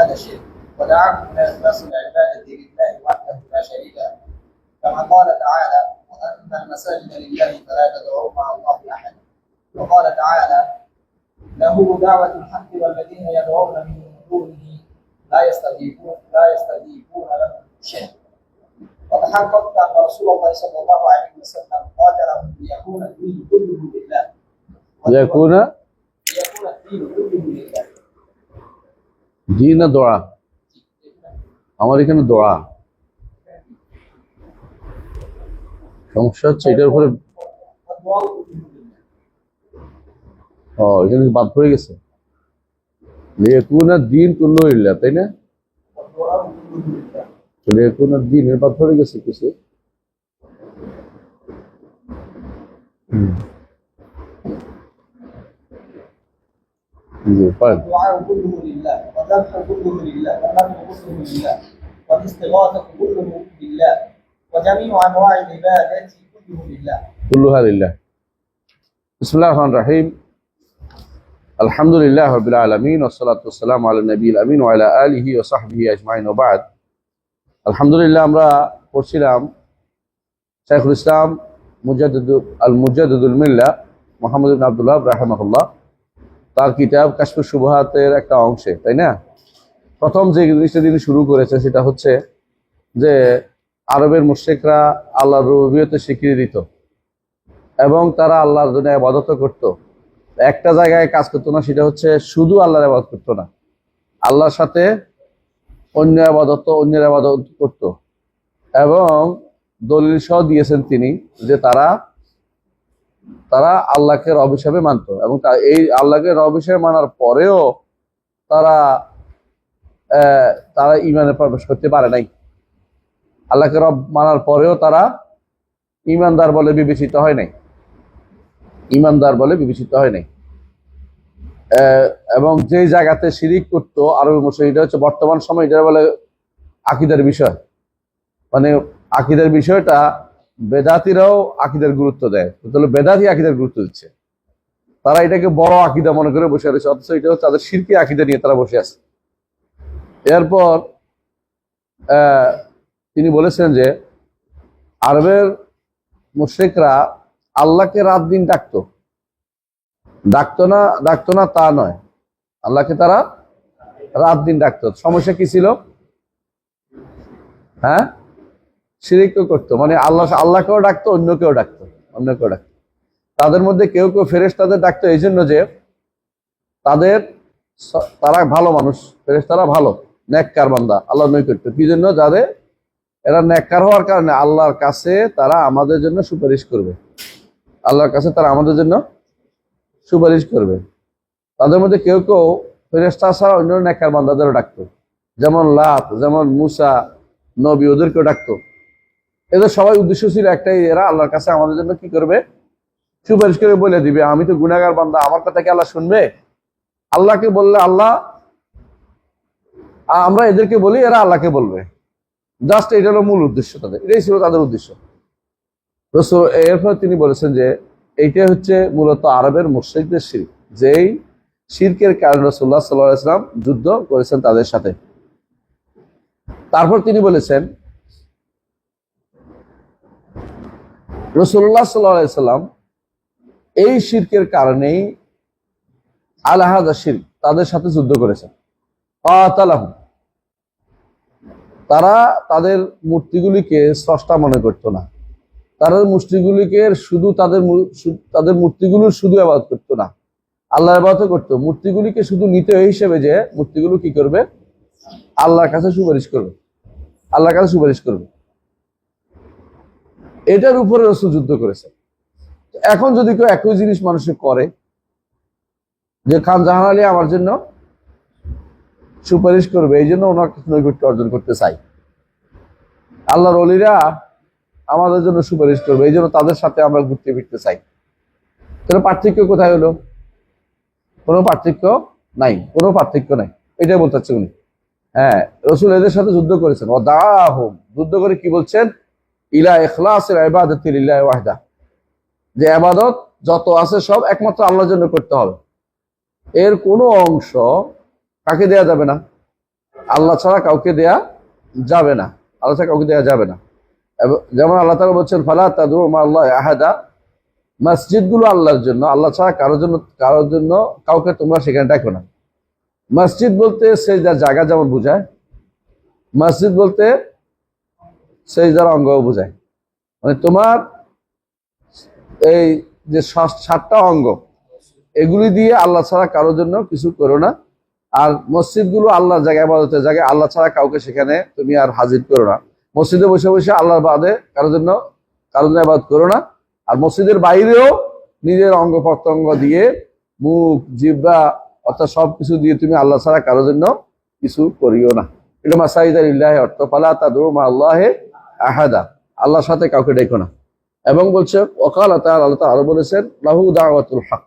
جحد الشرك ودعاهم الى اخلاص العباده لله وحده لا شريك له، كما قال تعالى: وان المساجد لله فلا تدعوا مع الله احدا. وقال تعالى: له دعوة الحق والذين يدعون من دونه لا يستجيبون لهم شيء. وتحققت أن رسول الله صلى الله عليه وسلم قاتلهم ليكون الدين كله لله. ليكون الدين كله لله. دين দোয়া আমার এখানে দোয়া সমস্যা হচ্ছে এটার উপরে এখানে বাদ পড়ে গেছে লিয়াকুনা দিন কুল্লু লিল্লাহ, তাই না? লিয়াকুনা দিনের বাদ পড়ে গেছে কিছু। الدعاء كله لله، والذبح كله لله، والنذر كله لله، والاستغاثة كله لله، وجميع أنواع العبادات كله لله. كلها لله. بسم الله الرحمن الرحيم. الحمد لله رب العالمين، والصلاة والسلام على النبي الأمين وعلى آله وصحبه أجمعين وبعد. الحمد لله আমরা পড়ছিলাম শাইখুল ইসলাম মুজাদ্দিদুল মিল্লাহ মুহাম্মদ ইবনে আব্দুল ওয়াহাব রাহিমাহুল্লাহ তার কিতাব কাশফুশ শুবহাতের একটা অংশে, তাই না? প্রথম যে জিনিসটা তিনি শুরু করেছে সেটা হচ্ছে যে আরবের মুশরিকরা আল্লাহর রুবুবিয়তের স্বীকৃতি দিত এবং তারা আল্লাহর জন্য ইবাদত করত। একটা জায়গায় কাজ করতো না, সেটা হচ্ছে শুধু আল্লাহর ইবাদত করতো না, আল্লাহর সাথে অন্যের ইবাদত করত। এবং দলিল সহ দিয়েছেন তিনি যে তারা আল্লাহকে রব হিসাবে মানত এবং এই আল্লাহকে রব হিসাবে মানার পরেও তারা ঈমানে প্রবেশ করতে পারে নাই। আল্লাহকে রব মানার পরেও তারা ঈমানদার বলে বিবেচিত হয় নাই, এবং যে জায়গাতে শিরিক করতো আরবের মুশরিক, এটা হচ্ছে বর্তমান সময় এটা বলে আকীদার বিষয়। মানে আকীদার বিষয়টা বেদাতিরাও আকীদার গুরুত্ব দেয়, তাহলে বেদাতি আকীদার গুরুত্ব দিচ্ছে। তারা এটাকে বড় আকীদা মনে করে বসে আছে, অথচ এটা হচ্ছে তাদের শিরকি আকীদা নিয়ে তারা বসে আছে। এরপর তিনি বলেছেন যে আরবের মুশরিকরা আল্লাহকে রাত দিন ডাকতো না তা নয়, আল্লাহকে তারা রাত দিন ডাকতো। সমস্যা কি ছিল? হ্যাঁ, শিরিক করতো, মানে আল্লাহকেও ডাকতো, অন্যকেও ডাকতো। তাদের মধ্যে কেউ ফেরেশতাদের ডাকতো এই জন্য যে তারা ভালো মানুষ, ফেরেশতারা ভালো নেককার বান্দা, আল্লাহর নৈকট্য। কি জন্য? যাদের এরা নেককার হওয়ার কারণে আল্লাহর কাছে তারা আমাদের জন্য সুপারিশ করবে, তাদের মধ্যে কেউ ফেরেশতা ছাড়া অন্য নেককার বান্দাদেরও ডাকতো, যেমন লাত, যেমন মুসা নবী, ওদেরকেও ডাকতো। এদের সবাই উদ্দেশ্য ছিল একটাই, এরা আল্লাহর কাছে আমাদের জন্য কি করবে? সুপারিশ করে বলে দিবে, আমি তো গুনাহগার বান্দা, আমার কথা কি আল্লাহ শুনবে? আল্লাহকে বললে আমরা এদেরকে বলি, এরা আল্লাহকে বলবে। জাস্ট এটা হলো মূল উদ্দেশ্য তাদের, এটাই ছিল তাদের উদ্দেশ্য। এরপর তিনি বলেছেন যে এইটা হচ্ছে মূলত আরবের মুশরিকদের শিরক, যেই শিরকের কারণে রাসূলুল্লাহ সাল্লাল্লাহু আলাইহি ওয়াসাল্লাম যুদ্ধ করেছেন তাদের সাথে। তারপর তিনি বলেছেন রাসূলুল্লাহ সাল্লাল্লাহু আলাইহি ওয়াসাল্লাম এই শিরকের কারণেই আলা হাযা শিরক তাদের সাথে যুদ্ধ করেছেন। কাতালাহুম, তারা তাদের মূর্তিগুলিকে স্রষ্টা মনে করতো না, তাদের মূর্তিগুলিকে তাদের মূর্তিগুলোর শুধু ইবাদত করতো না, আল্লাহর ইবাদত করতো। মূর্তিগুলিকে শুধু নিতে হিসেবে যে মূর্তিগুলো কি করবে? আল্লাহর কাছে সুপারিশ করবে, এটার উপরে রাসূল যুদ্ধ করেছে। এখন যদি কেউ একই জিনিস মানুষে করে, যে খান জাহান আলী আমার জন্য সুপারিশ করবে, এই জন্য ওনার নৈকট্য অর্জন করতে চাই, আল্লাহর ওলিরা আমাদের জন্য সুপারিশ করবে, এই জন্য তাদের সাথে আমরা ঘুরতে ফিরতে চাই, তাহলে পার্থক্য কোথায় হলো? কোনো পার্থক্য নাই। এটাই বলতে চাচ্ছে উনি। হ্যাঁ, রাসূল এদের সাথে যুদ্ধ করেছেন। ওয়াদাহুম, যুদ্ধ করে কি বলছেন? ইলা ইখলাসিল ইবাদাতি লিল্লাহি ওয়াহদা, যে ইবাদত যত আছে সব একমাত্র আল্লাহর জন্য করতে হবে, এর কোনো অংশ কাকে দেয়া যাবে না? আল্লাহ ছাড়া কাউকে দেয়া যাবে না, আল্লাহ ছাড়া কাউকে দেয়া যাবে না। যেমন আল্লাহ তাআলা বলছেন ফালা তাদউ মা আল্লাহ আহাদা, মসজিদগুলো আল্লাহর জন্য, আল্লাহ ছাড়া কারোর জন্য কাউকে তোমরা সেখানে ডাকো না। মসজিদ বলতে সেজদার জায়গা যেমন বোঝায়, মসজিদ বলতে সেজদার অঙ্গও বোঝায়। মানে তোমার এই যে 7টা অঙ্গ, এগুলি দিয়ে আল্লাহ ছাড়া কারোর জন্য কিছু করো না। আর মসজিদগুলো আল্লাহর জায়গায়, ইবাদতের জায়গায়, আল্লাহ ছাড়া কাউকে সেখানে তুমি আর হাজির করো না। মসজিদে বসে বসে আল্লাহর বাদে কারোর জন্য ইবাদত করো না। আর মসজিদের বাইরেও নিজের অঙ্গ প্রত্যঙ্গ দিয়ে, মুখ, জিহ্বা অর্থাৎ সবকিছু দিয়ে তুমি আল্লাহ ছাড়া কারোর জন্য কিছু করিও না। এটা মাসাইদালিল্লাহি অর্থ ফালা তাদউ মা আল্লাহি আহাদা, আল্লাহর সাথে কাউকে ডেকো না। এবং বলছে ওয়াকালা তাআলা, আল্লাহ তাআলা আরো বলেছেন লাহু দাওয়াতুল হক,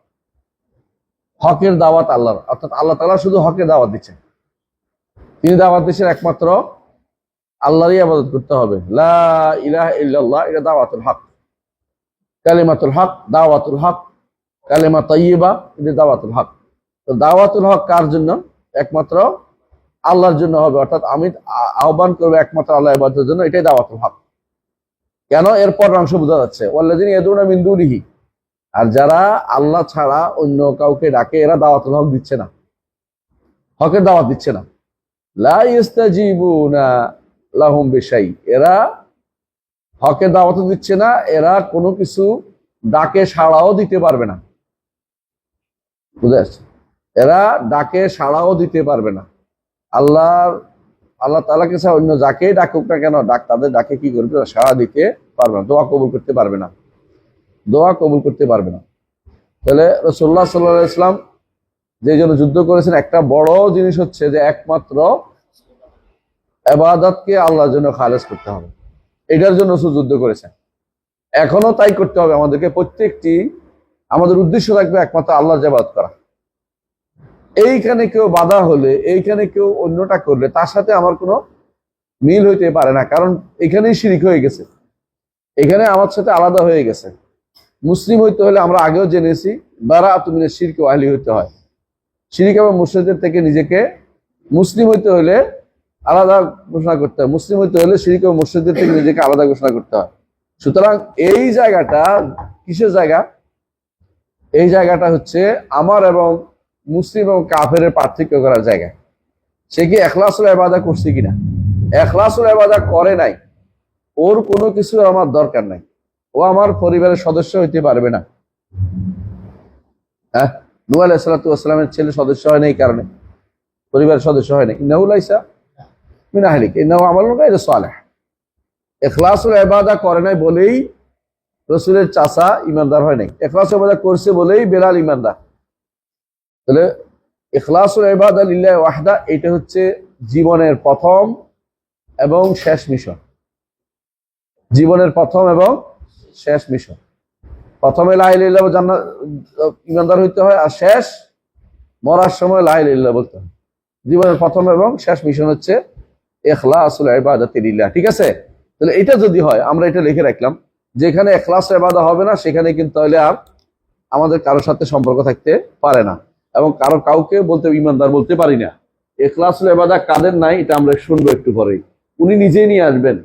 হকের দাওয়াত আল্লাহর, অর্থাৎ আল্লাহ তাআলা শুধু হকের দাওয়াত দিচ্ছেন। তিনি দাওয়াত দিচ্ছেন একমাত্র আল্লাহরই ইবাদত করতে হবে। লা ইলাহা ইল্লাল্লাহ, এটা দাওয়াতুল হক। কালিমাতুল হক, দাওয়াতুল হক, কালিমা তাইয়্যিবা, এটা দাওয়াতুল হক। তো দাওয়াতুল হক কার জন্য? একমাত্র আল্লাহর জন্য হবে, অর্থাৎ আমি আহ্বান করবো একমাত্র আল্লাহ ইবাদতের জন্য, এটাই দাওয়াতুল হক। কেন? এরপর অংশ বোঝা যাচ্ছে ওয়াল্লাযিনা ইয়াদউনা মিন দুনিহি, আর যারা আল্লাহ ছাড়া অন্য কাউকে ডাকে এরা দাওয়াতুল হক দিচ্ছে না, হকের দাওয়াত দিচ্ছে না। লা ইস্তাজিবুনা লাহুম বিশাই, এরা হকের দাওয়াত দিচ্ছে না, এরা কোনো কিছু ডাকে সাড়াও দিতে পারবে না। বুঝে আসছে? এরা ডাকে সাড়াও দিতে পারবে না। আল্লাহ তাআলাকে ছাড়া অন্য যাকেই ডাকুক না কেন, তাদের ডাকে কি করবে? সাড়া দিতে পারবে না, দোয়া কবুল করতে পারবে না, দোয়া কবুল করতে পারবে না। তাহলে রাসূলুল্লাহ সাল্লাল্লাহু আলাইহি ওয়াসাল্লাম যে জন্য যুদ্ধ করেছেন, একটা বড় জিনিস হচ্ছে যে একমাত্র ইবাদতকে আল্লাহর জন্য খালেস করতে হবে। এটার জন্য যুদ্ধ করেছেন, এখনো তাই করতে হবে আমাদেরকে। প্রত্যেকটি আমাদের উদ্দেশ্য থাকবে একমাত্র আল্লাহর ইবাদত করা। এইখানে কেউ বাধা হলে, এইখানে কেউ অন্যটা করলে তার সাথে আমার কোনো মিল হইতে পারে না, কারণ এখানেই শিরিক হয়ে গেছে, এখানে আমার সাথে আলাদা হয়ে গেছে। মুসলিম হইতে হলে আমরা আগেও জেনেছি বারাআতুম মিনাশ শিরক ওয়া আহলিহি হইতে হয়। শিরিক এবং মুশরিকদের থেকে নিজেকে মুসলিম হইতে হলে আলাদা ঘোষণা করতে হয়, মুসলিম হইতে হলে শিরিক এবং মুশরিকদের থেকে নিজেকে আলাদা ঘোষণা করতে হয়। সুতরাং এই জায়গাটা কিসের জায়গা? এই জায়গাটা হচ্ছে আমার এবং মুসলিম এবং কাফেরের পার্থক্য করার জায়গা। সে কি ইখলাসুল ইবাদা করছে কিনা? ইখলাসুল ইবাদা করে নাই, ওর কোনো কিছু আমার দরকার নাই, ও আমার পরিবারের সদস্য হইতে পারবে না। হ্যাঁ, নূহ আলাইহিস সালাতু ওয়াস সালামের ছেলে সদস্য হয় না, এই কারণে পরিবারের সদস্য হয় না। ইন্নাহু লাইসা মিন আহলিক ইন্নাহু আমালুন গায়রু সালিহ। ইখলাসুল ইবাদা করে নাই বলেই রাসূলের চাচা ঈমানদার হয় নাই, ইখলাসুল ইবাদা করছে বলেই বেলাল ঈমানদার। তাহলে ইখলাসুল ইবাদা লিল্লাহি ওয়াহদা, এটা হচ্ছে জীবনের প্রথম এবং শেষ মিশন। জীবনের প্রথম এবং শেষ মিশন। প্রথমে লা ইলাহা ইল্লাল্লাহ জান্নাত ঈমানদার হইতে হয়, আর শেষ মরার সময় লা ইলাহা ইল্লাল্লাহ বলতে হয়। জীবনের প্রথম এবং শেষ মিশন হচ্ছে ইখলাসুল ইবাদাতি লিল্লাহ। ঠিক আছে? তাহলে এটা যদি হয়, আমরা এটা লিখে রাখলাম, যেখানে ইখলাসুল ইবাদা হবে না সেখানে কিন্তু তাহলে আর আমাদের কারোর সাথে সম্পর্ক থাকতে পারে না, এবং কাউকে বলতে ঈমানদার বলতে পারি না। ইখলাসুল ইবাদা কাদের নাই এটা আমরা শুনবো একটু পরেই, উনি নিজেই নিয়ে আসবেন।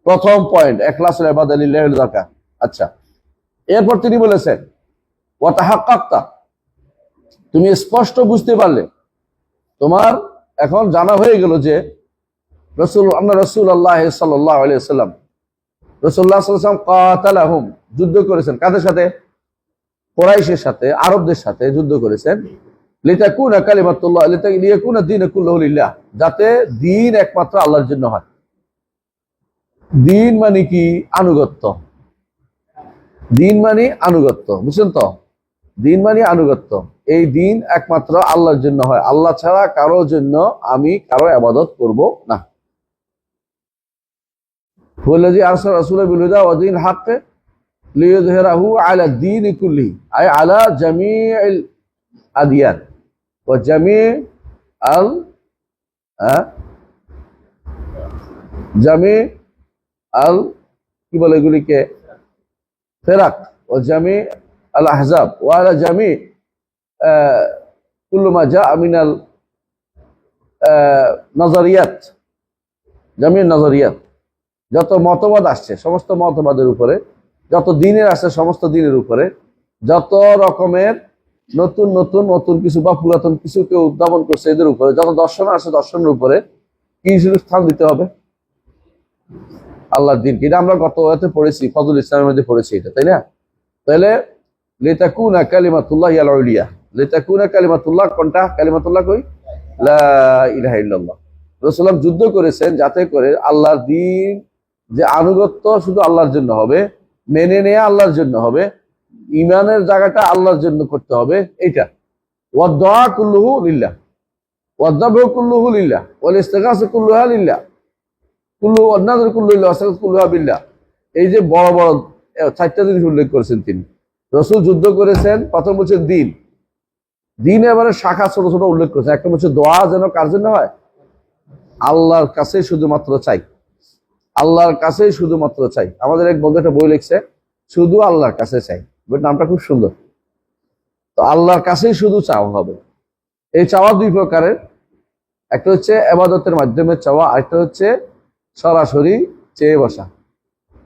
প্রথম পয়েন্ট ইখলাসুল ইবাদা লিল্লাহি দরকার। আচ্ছা, এরপর তিনি বলেছেন ওয়া তাহাক্কাকতা, তুমি স্পষ্ট বুঝতে পারলে, তোমার এখন জানা হয়ে গেল যে রাসূলুল্লাহ সাল্লাল্লাহু আলাইহি ওয়াসাল্লাম, রাসূলুল্লাহ সাল্লাল্লাহু আলাইহি ওয়াসাল্লাম কাতালাহুম, যুদ্ধ করেছেন কাদের সাথে? কুরাইশের সাথে, আরবদের সাথে যুদ্ধ করেছেন। লিতাকুনা কালিমাতুল্লাহ লিয়াকুনা দীনু কুল্লুহু লিল্লাহ, যাতে দ্বীন একমাত্র আল্লাহর জন্য হয়। দ্বীন মানে কি? আনুগত্য। দ্বীন মানে আনুগত্য, বুঝছেন তো? দ্বীন মানে আনুগত্য। এই দ্বীন একমাত্র আল্লাহর জন্য হয়, আল্লাহ ছাড়া কারোর জন্য আমি কারো ইবাদত করব না। ওয়াল্লাযী আরসালা রাসূলাহু বিল হুদা ওয়া দীনিল হক লিইয়ুযহিরাহু আলা দ্বীনি কুল্লিহি, আই আলা জামিইল আদিয়ান ওয়া জামিআল কি বলে এগুলিকে? ফেরাক ও আল আহজাব ওয়া আলা জামি কুল্লু মা জাআ মিনাল নজরিয়াত, জামি নজরিয়াত, যত মতবাদ আসছে সমস্ত মতবাদের উপরে, যত দিনের আসছে সমস্ত দিনের উপরে, যত রকমের নতুন নতুন নতুন কিছু বা পুরাতন কিছু কেউ উদ্ভাবন করছে এদের উপরে, যত দর্শন আসছে দর্শনের উপরে কি হিসেবে স্থান দিতে হবে? আল্লাহর দিনকে। এটা আমরা গত ওয়াতে পড়েছি, ফজল ইসলামের মধ্যে পড়েছি এটা, তাই না? তাহলে লিতাকুনা কালিমাতুল্লাহি আল উলিয়া, লিতাকুনা কালিমাতুল্লাহ কোনটা? কালিমাতুল্লাহ কই? লা ইলাহা ইল্লাল্লাহ। রাসূলুল্লাহ যুদ্ধ করেছেন যাতে করে আল্লাহর দিন যে আনুগত্য শুধু আল্লাহর জন্য হবে, মেনে নেয়া আল্লাহর জন্য হবে, ইমানের জায়গাটা আল্লাহর জন্য করতে হবে, এইটা। ওয়াদ-দুআ কুল্লুহু লিল্লাহ, ওয়াদ-দাবু কুল্লুহু লিল্লাহ, ওয়াল ইস্তিগাসা কুল্লুহা লিল্লাহ, কুল্লু ওয়ান-নাযরু কুল্লু লিল্লাহ, ওয়াস-সালাতু কুল্লুহা বিল্লাহ। এই যে বড় বড় চারটা জিনিস উল্লেখ করেছেন তিনি। রাসূল যুদ্ধ করেছেন, প্রথম হচ্ছে দিন, দিন এবারে শাখা ছোট ছোট উল্লেখ করেছেন। একটা হচ্ছে দোয়া যেন কার জন্য হয়? আল্লাহর কাছে শুধুমাত্র চাই, আল্লাহর কাছে শুধুমাত্র চাই। আমাদের এক বন্ধু একটা বই লিখছে, শুধু আল্লাহর কাছে চাই, বইটার নামটা খুব সুন্দর। তো আল্লাহর কাছেই শুধু চাওয়া হবে। এই চাওয়া দুই প্রকারের, একটা হচ্ছে ইবাদতের মাধ্যমে চাওয়া, আরেকটা হচ্ছে সরাসরি চেয়ে বসা।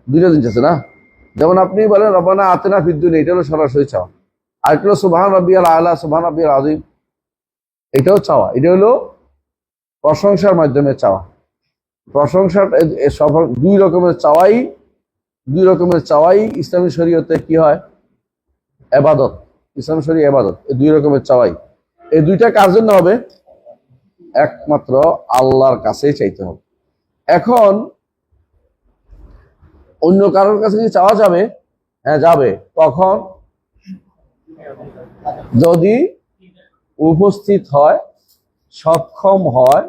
দুইটা জিনিস আছে না? যেমন আপনি বলেন রব্বানা আতিনা ফিদ দুনিয়া, এটা হলো সরাসরি চাওয়া। আরেকটা হলো সুবহান রাব্বিয়াল আলা, সুবহান রাব্বিয়াল আযীম, এটাও চাওয়া। এটা হলো প্রশংসার মাধ্যমে চাওয়া। প্রশংসার সব দুই রকমের চাওয়াই ইসলামী শরীয়তে কি হয়? ইবাদত। ইসলাম শরীয়ত ইবাদত, এই দুই রকমের চাওয়াই। এই দুইটা কার জন্য হবে? একমাত্র আল্লাহর কাছেই চাইতে হবে। এখন অন্য কারোর কাছে কি চাওয়া যাবে? হ্যাঁ যাবে। কখন? যদি উপস্থিত হয়, সক্ষম হয়,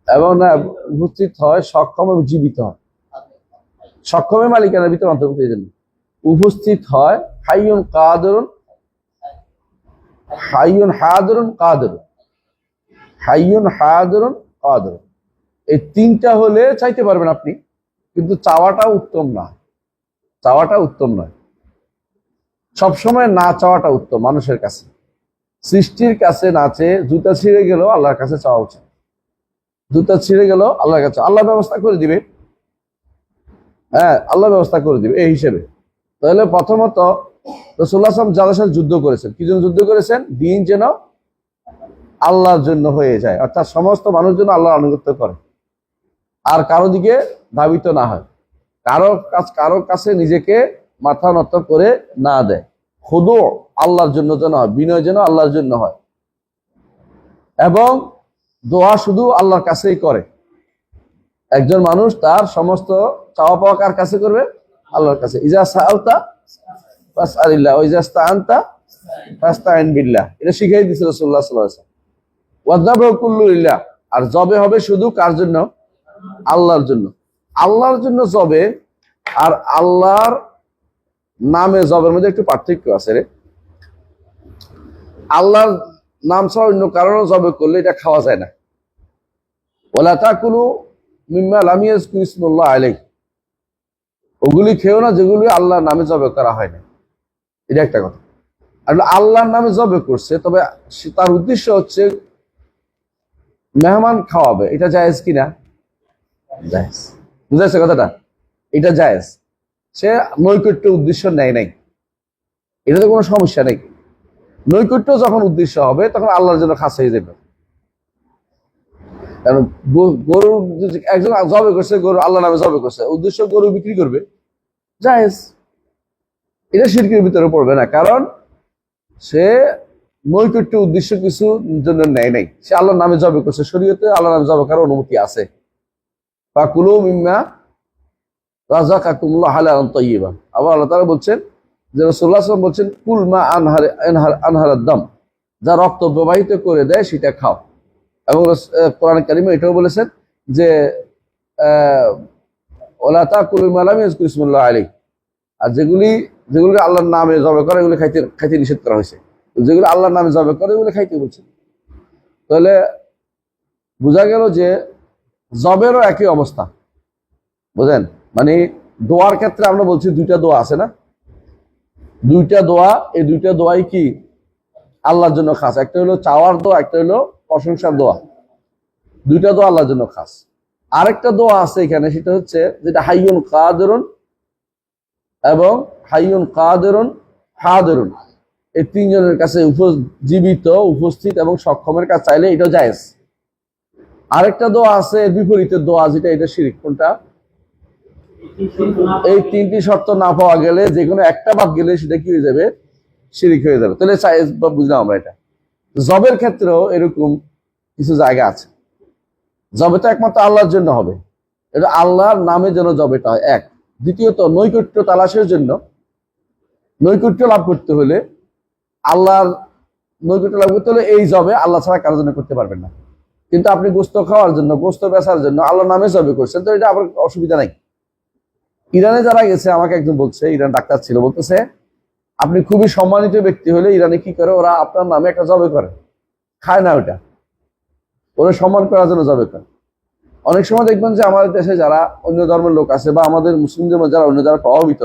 এবং না উপস্থিত হয়, সক্ষম এবং জীবিত হয়। সক্ষমের মালিকানার ভিতরে অন্তর্ভুক্ত এই জন্য উপস্থিত হয়, হাইয়ুন কাদিরুন, হাইয়ুন হাদিরুন কাদিরুন, হাইয়ুন হাদিরুন কাদিরুন। এই তিনটা হলে চাইতে পারবেন আপনি, কিন্তু চাওয়াটা উত্তম না, চাওয়াটা উত্তম নয়। সবসময় না চাওয়াটা উত্তম। মানুষের কাছে, সৃষ্টির কাছে না চেয়ে, জুতা ছিঁড়ে গেল আল্লাহর কাছে চাওয়া উচিত। জুতা ছিঁড়ে গেল আল্লাহর কাছে, আল্লাহ ব্যবস্থা করে দিবে। হ্যাঁ, আল্লাহ ব্যবস্থা করে দিবে এই হিসেবে। তাহলে প্রথমত রাসূলুল্লাহ সাল্লাল্লাহু আলাইহি ওয়াসাল্লাম যাদের সাথে যুদ্ধ করেছেন, কি জন্য যুদ্ধ করেছেন? দিন যেন আল্লাহর জন্য হয়ে যায়, অর্থাৎ সমস্ত মানুষ যেন আল্লাহর আনুগত্য করে, আর কারো দিকে ধাবিত না হয়, কারো কাছে নিজেকে মাথা নত করে না দেয়। খুদু আল্লাহর জন্য যেন হয়, বিনয় যেন আল্লাহর জন্য হয়, এবং দোয়া শুধু আল্লাহর কাছেই করে। একজন মানুষ তার সমস্ত চাওয়া পাওয়া কার কাছে করবে? আল্লাহর কাছে। ইজা সাআলতা ফাসআলিল্লাহ ওয়া ইজা ইসতাআনতা ফাস্তাইন বিল্লাহ, এটা শিখিয়ে দিয়েছে রাসূলুল্লাহ সাল্লাল্লাহু আলাইহি ওয়াসাল্লাম। ওয়াযযাবু কুল্লু লিল্লাহ, আর জবে হবে শুধু কার জন্য? আল্লাহর জন্য। আল্লাহর জন্য জবে, আর আল্লাহর নামে জবের মধ্যে একটু পার্থক্য আছে রে। আল্লাহর নাম ছাড়া অন্য কারণে জবে করলে এটা খাওয়া যায় না। ওয়ালা তাকুলু মিম্মা লাম ইয়াযকুর ইসমুল্লাহ আলাইহি, ওগুলি খেও না যেগুলি আল্লাহর নামে জবে করা হয় না। এটা একটা কথা। আর আল্লাহর নামে জবে করছে, তবে তার উদ্দেশ্য হচ্ছে মেহমান খাওয়াবে, এটা জায়েজ কিনা? জায়েজ। বুঝাইছে কথাটা? এটা জায়েজ। সে নৈকট্য উদ্দেশ্য নেয় নাই, এটাতে কোনো সমস্যা নেই। নৈকট্য যখন উদ্দেশ্য হবে তখন আল্লাহর জন্য খাস হয়ে যাবে। কারণ গরু একজন জবে করছে, গরু আল্লাহ নামে জবে করছে, উদ্দেশ্য গরু বিক্রি করবে, জায়েজ। এটা শিরকের ভিতরে পড়বে না, কারণ সে নৈকট্য উদ্দেশ্য কিছু জন্য নেয় নাই, সে আল্লাহর নামে জবে করছে। শরীয়তে আল্লাহর নামে জবে করার অনুমতি আছে। ফাকুলু মিম্মা রাযাকাকুমুল্লাহু হালালান তাইয়্যিবা। আবার আল্লাহ তাআলা বলছেন যে রাসূলুল্লাহ সাল্লাল্লাহু আলাইহি ওয়াসাল্লাম বলছেন, কুল মা আনহারাদ দাম, যা রক্ত প্রবাহিত করে দেয় সেটা খাও। এবং কোরআন কারীমে এটাও বলেছেন যে ওয়ালা তাকুলু মা লাম ইয়াযকুর ইসমুল্লাহ আলাইহি, আর যেগুলি আল্লাহর নামে জবে করে এগুলো খাইতে নিষেধ করা হয়েছে। যেগুলো আল্লাহর নামে জবে করে এগুলো খাইতে বলছে। তাহলে বোঝা গেল যে জবেরও একই অবস্থা, বুঝেন? মানে দোয়ার ক্ষেত্রে আমরা বলছি দুইটা দোয়া আছে না, দুইটা দোয়া, এই দুইটা দোয়াই কি আল্লাহর জন্য খাস। একটা হলো চাওয়ার দোয়া, একটা হলো প্রশংসার দোয়া। দুইটা দোয়া আল্লাহর জন্য খাস। আরেকটা দোয়া আছে এখানে, সেটা হচ্ছে যেটা হাইয়ুন কাদিরুন এবং হাইয়ুন কাদিরুন হাদিরুন, এই তিনজনের কাছে জীবিত, উপস্থিত এবং সক্ষমের কাছে চাইলে এটা জায়েজ। আরেকটা দোয়া আছে এর বিপরীতের দোয়া, যেটা এটা শিরিক। কোনটা? এই তিনটি শর্ত না পাওয়া গেলে, যে কোনো একটা বাদ গেলে সেটা কি হয়ে যাবে? শিরিক হয়ে যাবে। তাহলে জায়েজ বা বুঝলাম আমরা এটা। জবের ক্ষেত্রেও এরকম কিছু জায়গা আছে। জবে তো একমাত্র আল্লাহর জন্য হবে, এটা আল্লাহর নামে যেন জবেটা হয় এক। দ্বিতীয়ত নৈকট্য তালাশের জন্য, নৈকট্য লাভ করতে হলে, আল্লাহর নৈকট্য লাভ করতে হলে এই জবে আল্লাহ ছাড়া কারোর জন্য করতে পারবেন না। কিন্তু আপনি গোস্ত খাওয়ার জন্য, গোস্ত বেচার জন্য আল্লাহর নামে জবে করছেন, তো এটা আবার অসুবিধা নাই। ইরানে যারা গেছে, আমাকে একজন বলছে, ইরান ডাক্তার ছিল, বলতেছে আপনি খুবই সম্মানিত ব্যক্তি হলে ইরানে কি করে, ওরা আপনার নামে একটা জবে করে, খায় না ওটা, ওরা সম্মান করার জন্য জবে করে। অনেক সময় দেখবেন যে আমাদের দেশে যারা অন্য ধর্মের লোক আছে, বা আমাদের মুসলিমদের মধ্যে যারা অন্য যারা প্রভাবিত,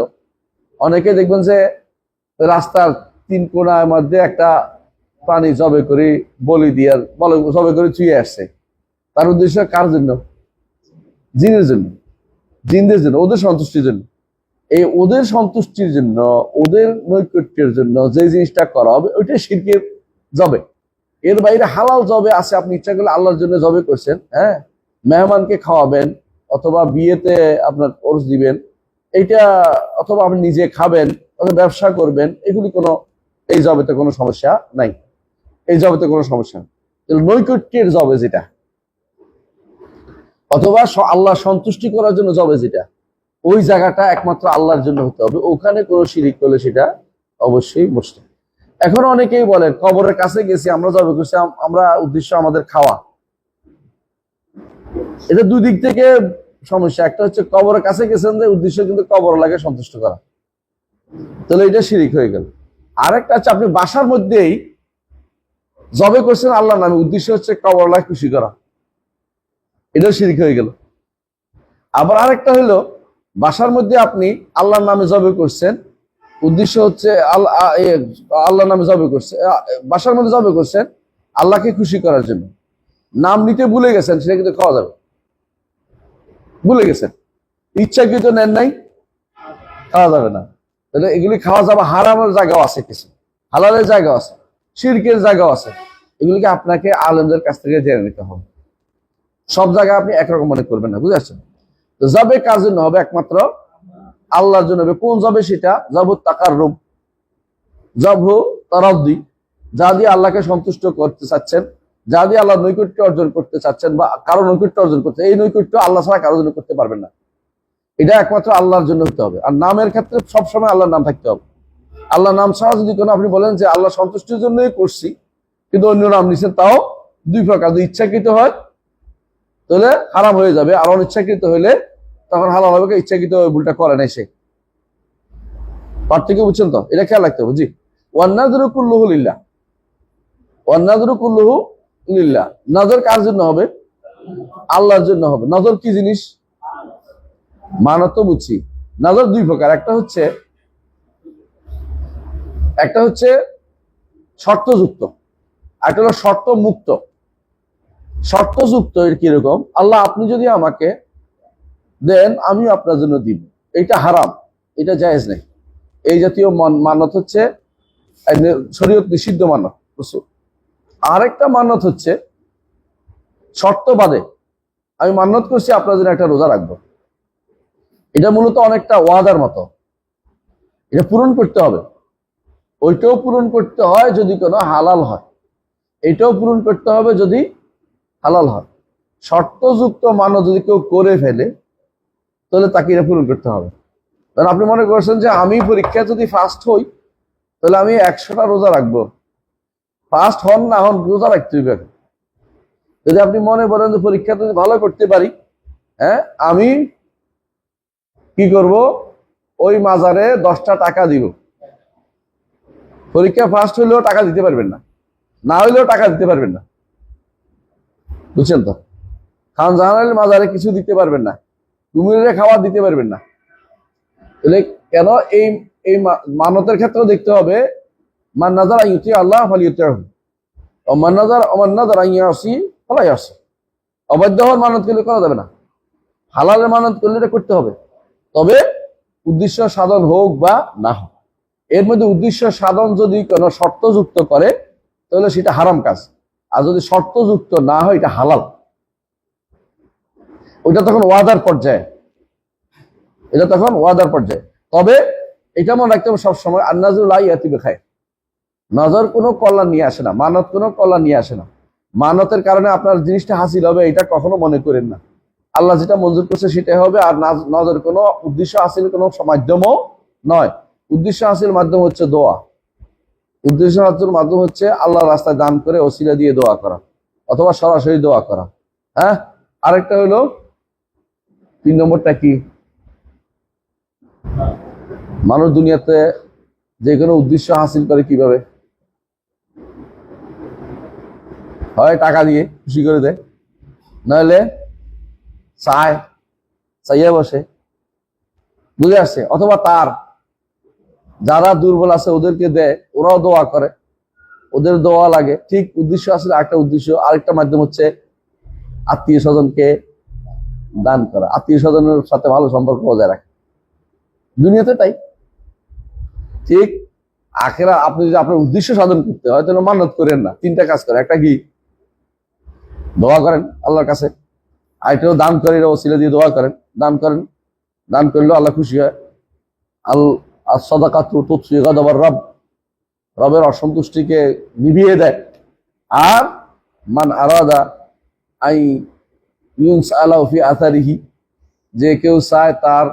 অনেকে দেখবেন যে রাস্তার তিন কোণার মধ্যে একটা প্রাণী জবে করে বলি দিয়ে জবে করে চুয়ে আসছে। তার উদ্দেশ্য কার জন্য? জিনের জন্য, জিনদের জন্য, ওদের সন্তুষ্টির জন্য। এই ওদের সন্তুষ্টির জন্য, ওদের নৈকট্যের জন্য যে জিনিসটা করা হবে, ওইটাই শিরকের জবে। এর বাইরে হালাল জবে আছে, আপনি ইচ্ছা করলে আল্লাহর জন্য জবে করছেন, হ্যাঁ, মেহমানকে খাওয়াবেন, অথবা বিয়েতে আপনার ওরস দিবেন, এইটা, অথবা আপনি নিজে খাবেন, অথবা ব্যবসা করবেন, এগুলি কোনো, এই জবেতে কোনো সমস্যা নাই, এই জবেতে কোনো সমস্যা নেই। নৈকট্যের জবে যেটা, অথবা আল্লাহ সন্তুষ্টি করার জন্য জবে যেটা, ওই জায়গাটা একমাত্র আল্লাহর জন্য হতে হবে। ওখানে কোনো শিরিক করলে সেটা অবশ্যই মুশরিক। এখন অনেকেই বলেন কবরের কাছে গেছি আমরা জবে করছি, আমরা উদ্দেশ্য আমাদের খাওয়া। এটা দুই দিক থেকে সমস্যা। একটা হচ্ছে কবরের কাছে গেছেন যে উদ্দেশ্য কিন্তু কবর লাগে সন্তুষ্ট করা, তাহলে এটা শিরিক হয়ে গেল। আরেকটা হচ্ছে আপনি বাসার মধ্যেই জবে করছেন আল্লাহর নামে, উদ্দেশ্য হচ্ছে কবর লাগে খুশি করা, এটাও শিরিক হয়ে গেল। আবার আরেকটা হলো বাসার মধ্যে আপনি আল্লাহর নামে জবে করছেন, উদ্দেশ্য হচ্ছে আল্লাহর নামে জবে করছে, বাসার মধ্যে জবে করছেন আল্লাহকে খুশি করার জন্য, নাম নিতে ভুলে গেছেন, সেটা কিন্তু খাওয়া যাবে। ভুলে গেছেন, ইচ্ছাকৃত নেন নাই, খাওয়া যাবে না। তাহলে এগুলি খাওয়া যাবে। হারামের জায়গাও আছে কিছু, হালালের জায়গাও আছে, শিরকের জায়গাও আছে। এগুলিকে আপনাকে আলেমদের কাছ থেকে জেনে নিতে হবে। সব জায়গায় আপনি একরকম মনে করবেন না, বুঝে আসছেন? তো জবে কার জন্য হবে? একমাত্র আল্লাহর জন্য হবে। কোন জবে? সেটা জবু তাকাররুব, জবু তারাদ্দি, যা দিয়ে আল্লাহকে সন্তুষ্ট করতে চাচ্ছেন, যা দিয়ে আল্লাহ নৈকট্য অর্জন করতে চাচ্ছেন, বা কারো নৈকট্য অর্জন করতে, এই নৈকট্য আল্লাহ ছাড়া কারোর জন্য করতে পারবেন না। এটা একমাত্র আল্লাহর জন্য হতে হবে। আর নামের ক্ষেত্রে সবসময় আল্লাহর নাম থাকতে হবে। আল্লাহ নাম ছাড়া যদি কোনো আপনি বলেন যে আল্লাহ সন্তুষ্টির জন্যই করছি, কিন্তু অন্য নাম নিচ্ছেন, তাও দুই প্রকার। যদি ইচ্ছাকৃত হয় তাহলে হারাম হয়ে যাবে, আর অনিচ্ছাকৃত হইলে তখন হালাল হবে। ইচ্ছাকৃত ভুলটা করে নাই সে। পার্থক্য বুঝছেন তো? এটা খেয়াল রাখতে হবে। জি, ওয়ান্নাযরু কুল্লুহু লিল্লাহ, ওয়ান্নাযরু কুল্লুহু লিল্লাহ। নজর কার জন্য হবে? আল্লাহর জন্য হবে। নজর কি জিনিস? মানত বুঝছি। নজর দুই প্রকার, একটা হচ্ছে শর্তযুক্ত, একটা হলো শর্ত মুক্ত। শর্তযুক্ত এর কিরকম? আল্লাহ আপনি যদি আমাকে দেন, আমি আপনার জন্য দিব, এটা হারাম, এটা জায়েজ নেই। এই জাতীয় মানত হচ্ছে শরীয়ত নিষিদ্ধ মানত। আরেকটা মানত হচ্ছে শর্ত বাদে, আমি মান্যত করছি আপনার জন্য একটা রোজা রাখবো। এটা মূলত অনেকটা ওয়াদার মতো, এটা পূরণ করতে হবে। ওইটাও পূরণ করতে হয় যদি কোনো হালাল হয়, এটাও পূরণ করতে হবে যদি হালাল হয়। শর্তযুক্ত মানত যদি কেউ করে ফেলে, তাহলে তাকে এটা পূরণ করতে হবে। কারণ আপনি মনে করছেন যে আমি পরীক্ষা যদি ফার্স্ট হই, তাহলে আমি 100টা রোজা রাখবো। ফার্স্ট হন না হন, রোজা রাখতে হবে। যদি আপনি মনে করেন যে পরীক্ষা যদি ভালো করতে পারি, হ্যাঁ, আমি কি করব, ওই মাজারে 10টা টাকা দিব। পরীক্ষা ফার্স্ট হইলেও টাকা দিতে পারবেন না, না হইলেও টাকা দিতে পারবেন না, বুঝছেন তো? খান জাহানের মাজারে কিছু দিতে পারবেন না, কুমিরে খাওয়া দিতে পারবেন না। তাহলে কেন? এই এই মানতের ক্ষেত্রেও দেখতে হবে মান নাজার আইয়ুতি আল্লাহ ফালিয়ুতিহু ও মান নাজার আইয়াসি ফালা ইয়াসি। অবাধ্য হওয়ার মানত করলে করা যাবে না, হালালের মানত করলে এটা করতে হবে, তবে উদ্দেশ্য সাধন হোক বা না হোক। এর মধ্যে উদ্দেশ্য সাধন যদি কোনো শর্তযুক্ত করে তাহলে সেটা হারাম কাজ, আর যদি শর্তযুক্ত না হয় এটা হালাল। ওইটা তখন ওয়াদার পর্যায়ে, এটা তখন ওয়াদার পর্যায়ে। তবে এটা মনে রাখতে হবে সবসময় আন্নাজুল ইয়াতি বেখায়, নজর কোনো কল্যাণ নিয়ে আসে না, মানত কোনো কল্যাণ নিয়ে আসে না। মানতের কারণে আপনার জিনিসটা হাসিল হবে এটা কখনো মনে করেন না। আল্লাহ যেটা মঞ্জুর করছে সেটাই হবে। আর নজর কোনো উদ্দেশ্য হাসিল কোনো মাধ্যমও নয়। উদ্দেশ্য হাসিল মাধ্যম হচ্ছে দোয়া, উদ্দেশ্য হাসিল মাধ্যম হচ্ছে আল্লাহর রাস্তায় দান করে ওসিলা দিয়ে দোয়া করা অথবা সরাসরি দোয়া করা। হ্যাঁ, আরেকটা হলো 3 নম্বরটা কি, মানুষ দুনিয়াতে যে কোনো উদ্দেশ্য হাসিল করে কিভাবে? হয় টাকা দিয়ে খুশি করে দেয়, নইলে চাইয়া বসে, বুঝে আসছে, অথবা তার যারা দুর্বল আছে ওদেরকে দেয়, ওরাও দোয়া করে, ওদের দোয়া লাগে। ঠিক উদ্দেশ্য আসলে একটা উদ্দেশ্য। আরেকটা মাধ্যম হচ্ছে আত্মীয় স্বজনকে দান করা, আত্মীয় স্বজনের সাথে ভালো সম্পর্ক বজায় রাখা। দুনিয়াতে তাই। ঠিক আখেরা আপনি যদি আপনার উদ্দেশ্য সাধন করতে হয় তাহলে মানত করেন না, 3টা কাজ করে। একটা কি, দোয়া করেন আল্লাহর কাছে, আরেকটাও দান করে ওসিলা দিয়ে দোয়া করেন, দান করেন, দান করলেও আল্লাহ খুশি হয়। সাদাকাতু তুতফি গাদাবার রব, রবের অসন্তুষ্টিকে নিভিয়ে দেয়। আর মান আরাদা আই ইউনসালাহু ফি আথারিহি, যে কেউ চায় তার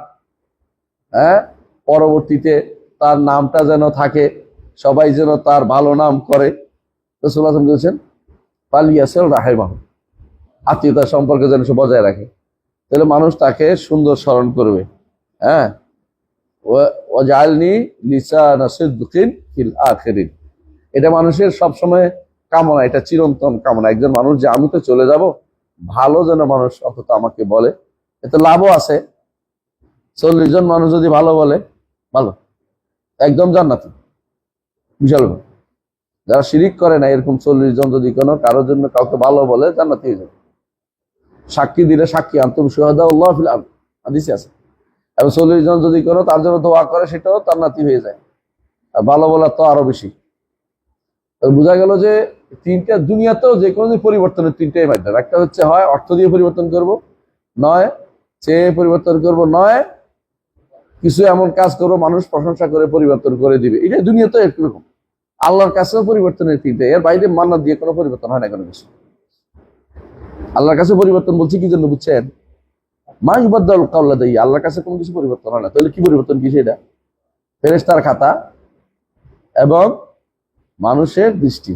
পরবর্তীতে তার নামটা যেন থাকে, সবাই যেন তার ভালো নাম করে, রাসূলুল্লাহ সাল্লাল্লাহু আলাইহি ওয়াসাল্লাম বলেছেন ফালিয়াসিল রাহিমাহু, আত্মীয়তার সম্পর্ক যেন সে বজায় রাখে, তাহলে মানুষ তাকে সুন্দর স্মরণ করবে। হ্যাঁ, ওয়াজআলনি লিসানা সিদকিন ফিল আখিরিন, এটা মানুষের সবসময় কামনা, এটা চিরন্তন কামনা। একজন মানুষ যে আমি তো চলে যাব, ভালো যেন মানুষ অন্তত আমাকে বলে, এতে লাভও আছে। 40 জন মানুষ যদি ভালো বলে, ভালো, একদম জান্নাতি, বিশাল। যারা শিরিক করে না এরকম 40 জন যদি কোনো কারোর জন্য কাউকে ভালো বলে, জান্নাতি হয়ে যাবে। সাক্ষী দিলে সাক্ষী আনতুম শুহাদাউল্লাহ ফিল আরদ, হাদিসে আছে। এবং 40 জন যদি কোনো তার জন্য দোয়া করে, সেটাও জান্নাতি হয়ে যায়। আর ভালো বলার তো আরো বেশি। বোঝা গেল যে 3টা দুনিয়াতেও যে কোনো পরিবর্তনের 3টাই মাধ্যম। একটা হচ্ছে হয় অর্থ দিয়ে পরিবর্তন করব, নয় চেয়ে পরিবর্তন করব, নয় কিছু এমন কাজ করবো মানুষ প্রশংসা করে পরিবর্তন করে দিবে। এটা দুনিয়াতেও একরকম। আল্লাহর কাছেও পরিবর্তনের 3টা, এর বাইরে মান্নাত দিয়ে কোনো পরিবর্তন হয় না কোনো কিছু। আল্লাহর কাছে পরিবর্তন বলছি কি জন্য বুঝছেন? মা ইউবাদদাল কাউলা দেই, আল্লাহর কাছে কোনো কিছু পরিবর্তন হয় না। তাহলে কি পরিবর্তন, কি সেটা? ফেরেশতার খাতা এবং মানুষের দৃষ্টি,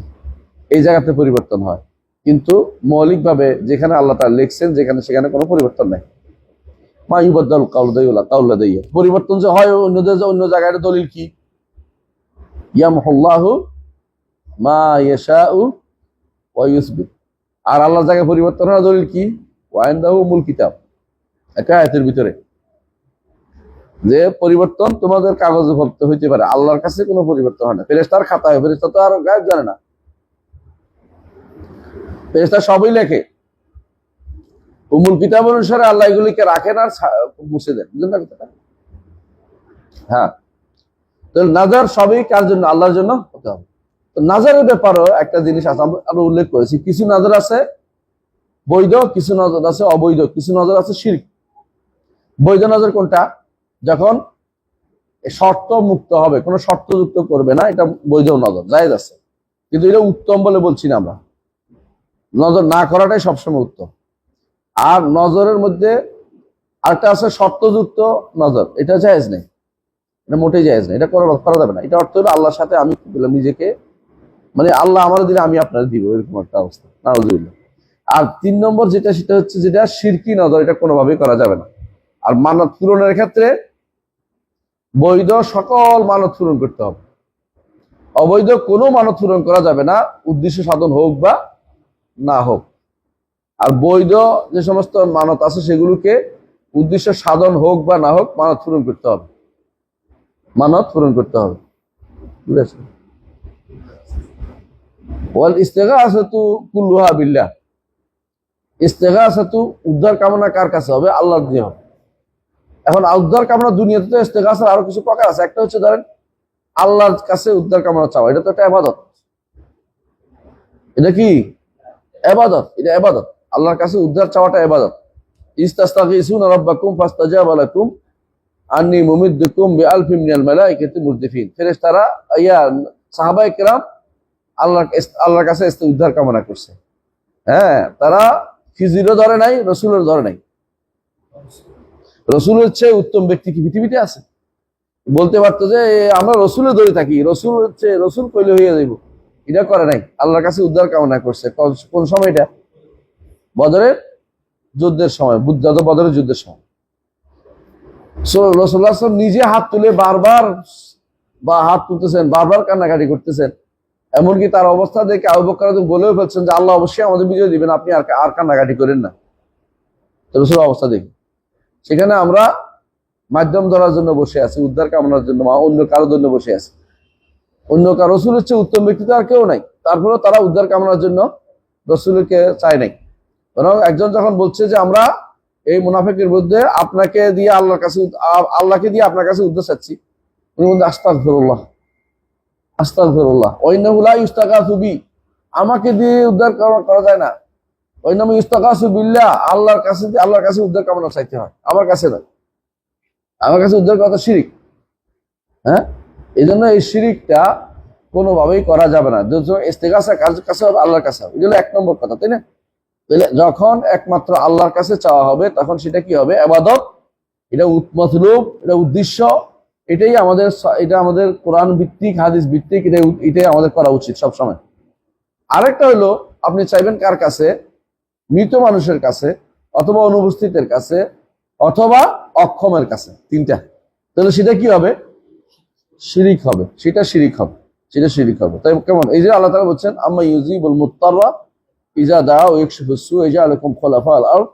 এই জায়গাতে পরিবর্তন হয়। কিন্তু মৌলিকভাবে যেখানে আল্লাহ তাআলা লিখছেন, যেখানে সেখানে কোনো পরিবর্তন নাই। মা ইউবাদদাল কাউলা দেই, পরিবর্তন যে হয় অন্য জায়গায়, দলিল কি? ইয়ামহুল্লাহু মা ইয়াশাউ ওয়া ইউসবিত, আর আল্লাহর জায়গায় পরিবর্তন হওয়ার দলিল কি? ওয়া ইনদাহু উমুল কিতাব, একটা আয়াতের ভিতরে যে পরিবর্তন তোমাদের কাগজে ভুক্ত হইতে পারে, আল্লাহর কাছে কোনো পরিবর্তন হয় না। ফেরেশতার খাতায়, ফেরেশতা তো আর গায়েব জানে না, ফেরেশতা সবই লেখে। উমুল কিতাব অনুসারে আল্লাহ এগুলিকে রাখেন আর মুছে দেন, বুঝলেন না কথাটা? হ্যাঁ, তো নাজার সবই কার জন্য? আল্লাহর জন্য হতে হবে। তো নাজারের ব্যাপারেও একটা জিনিস আছে, আমরা উল্লেখ করেছি, কিছু নাজার আছে বৈধ, কিছু নজর আছে অবৈধ, কিছু নজর আছে শিরক। বৈধ নজর কোনটা? যখন শর্ত মুক্ত হবে, কোনো শর্ত যুক্ত করবে না, এটা বৈধ নজর, জায়েজ আছে। কিন্তু এটা উত্তম বলে বলছি না আমরা, নজর না করাটাই সবসময় উত্তম। আর নজরের মধ্যে আরেকটা আছে শর্তযুক্ত নজর, এটা জায়েজ নেই, এটা মোটেই জায়েজ নেই, এটা করা যাবে না। এটা অর্থ হলো আল্লাহর সাথে আমি নিজেকে, মানে আল্লাহ আমার দিলে আমি আপনার দিব, এরকম একটা অবস্থা, নাউযুবিল্লাহ। আর 3 নম্বর যেটা, সেটা হচ্ছে যেটা শিরকি নজর, এটা কোনোভাবেই করা যাবে না। আর মানত পূরণের ক্ষেত্রে বৈধ সকল মানত পূরণ করতে হবে, অবৈধ কোনো মানত পূরণ করা যাবে না, উদ্দেশ্য সাধন হোক বা না হোক। আর বৈধ যে সমস্ত মানত আছে সেগুলোকে উদ্দেশ্য সাধন হোক বা না হোক মানত পূরণ করতে হবে। মানত পূরণ করতে হবে। বুঝেছ? ওয়াল ইস্তিগাসাতু কুল্লুহা বিল্লাহ। ইস্তিগাসাতু উদ্ধার কামনা কার কাছে হবে? আল্লাহর দিয়ে হবে। এখন উদ্ধার কামনা দুনিয়াতে তো ইস্তিগাসার আরো কিছু প্রকার আছে। একটা হচ্ছে ধরেন আল্লাহর কাছে উদ্ধার কামনা চাওয়া, এটা তো একটা ইবাদত। এটা কি ইবাদত? এটা ইবাদত। আল্লাহর কাছে উদ্ধার চাওয়াটা ইবাদত। ইস্তাস্তাগিসুনা রাব্বাকুম ফাস্তাজাবা লাকুম আন্নী মুমিদ্দুকুম বিআলফিন মিনাল মালাইকাতি মুরদিফিন। ফেরেশতারা সাহাবায়ে কেরাম আল্লাহর কাছে উদ্ধার কামনা করছে। হ্যাঁ, তারা খিজিরও ধরে নাই, রসুলের ধরে নাই। রসুলের চেয়ে উত্তম ব্যক্তি কি পৃথিবীতে আছে? বলতে পারতো যে আমরা রসুলের ধরে থাকি, রসুল হচ্ছে রসুল কইলে হইয়া যাইব, এটা করে নাই। আল্লাহর কাছে উদ্ধার কামনা করছে। কোন সময়টা? বদরের যুদ্ধের সময়, বদরের যুদ্ধের সময়। রাসূলুল্লাহ নিজে হাত তুলে বারবার হাত তুলতেছেন, বারবার কান্নাকাটি করতেছেন। এমনকি তার অবস্থা দেখে আবু বকর বলেও ফেলছেন যে আল্লাহ অবশ্যই আমাদের বিজয় দিবেন, আপনি আর কান্নাকাটি করেন না। রাসূলের অবস্থা দেখি সেখানে আমরা মাধ্যম ধরার জন্য বসে আছি, উদ্ধার কামনার জন্য অন্য কারোর জন্য বসে আছি। অন্য কারো রসুলের চেয়ে উত্তম ব্যক্তি তো আর কেউ নাই, তারপরেও তারা উদ্ধার কামনার জন্য রসুলকে চায় নাই। বরং একজন যখন বলছে যে আমরা এই মুনাফিকের মধ্যে আপনাকে দিয়ে আল্লাহকে দিয়ে আপনার কাছে উদ্ধার চাচ্ছি, উনি বলতে আস্তাগফিরুল্লাহ আস্তাগফিরুল্লাহ ওয়াইন্নাহু লা ইউস্তাগাসু বি, আমাকে দিয়ে উদ্ধার করা যায় না। ওয়াইন্নামা ইউস্তাগাসু বিল্লাহ, আল্লাহর কাছে উদ্ধার কামনা চাইতে হয়, আমার কাছে নয়। আমার কাছে উদ্ধার করা শিরিক। হ্যাঁ, এই জন্য এই শিরিকটা কোনোভাবেই করা যাবে না। ইস্তিগাসা কার কাছে হবে? আল্লাহর কাছে হবে। এটা হলো 1 নম্বর কথা, তাই না? তাহলে যখন একমাত্র আল্লাহর কাছে চাওয়া হবে তখন সেটা কি হবে? ইবাদত। এটা মতলুব, এটা উদ্দেশ্য, এটা আমাদের কোরআন ভিত্তিক, হাদিস ভিত্তিক, এটাই আমাদের করা উচিত সবসময়। আরেকটা হলো আপনি চাইবেন কার কাছে? মৃত মানুষের কাছে, অথবা অনুপস্থিতের কাছে, অথবা অক্ষমের কাছে। 3টা। তাহলে সেটা কি হবে? শিরিক হবে। সেটা শিরিক হবে। তাই কেমন? এই যে আল্লাহ তাআলা বলছেন আম্মা ইউজিবুল মুত্তাররা ইজা দাআ ওয়া ইয়াকশিফুস সূআ ইয়াজআলুকুম খুলাফাআল আরদ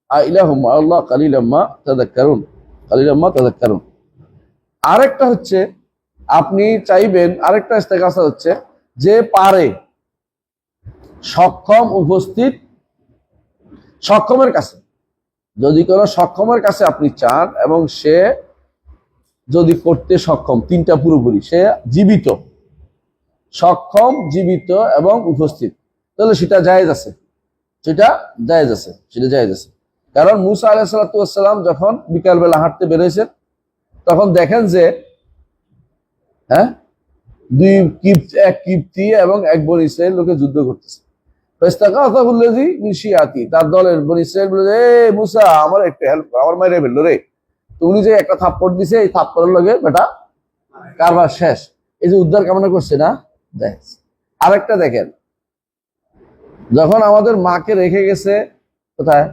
আইলাহুম আল্লাহ কালিলাম মা তাযাক্কারুন। আরেকটা হচ্ছে আপনি চাইবেন, আরেকটা ইস্তেগাসা হচ্ছে যে পারে সক্ষমের কাছে, যদি কোনো সক্ষমের কাছে আপনি চান এবং সে যদি করতে সক্ষম, 3টা পুরোপুরি, সে জীবিত, সক্ষম, জীবিত এবং উপস্থিত, তাহলে সেটা জায়েজ আছে। কারণ মুসা আলাইহিস সালাতু ওয়াস সালাম যখন বিকালবেলা হাঁটতে বেরোয়েছেন তখন দেখেন যে এক কিপ্তি এবং এক বনী ইসরাইল লোকে যুদ্ধ করতেছে। তার দলের বনী ইসরাইল বলে, এ মুসা, আমার একটু হেল্প, আমার মাইরে ফেললো রে। তো উনি যে একটা থাপ্পড় দিছে, এই থাপ্পড়ের লগে বেটা কারবার শেষ। এই যে উদ্ধার কামনা করছে না? আরেকটা দেখেন, যখন আমাদের মাকে রেখে গেছে কোথায়?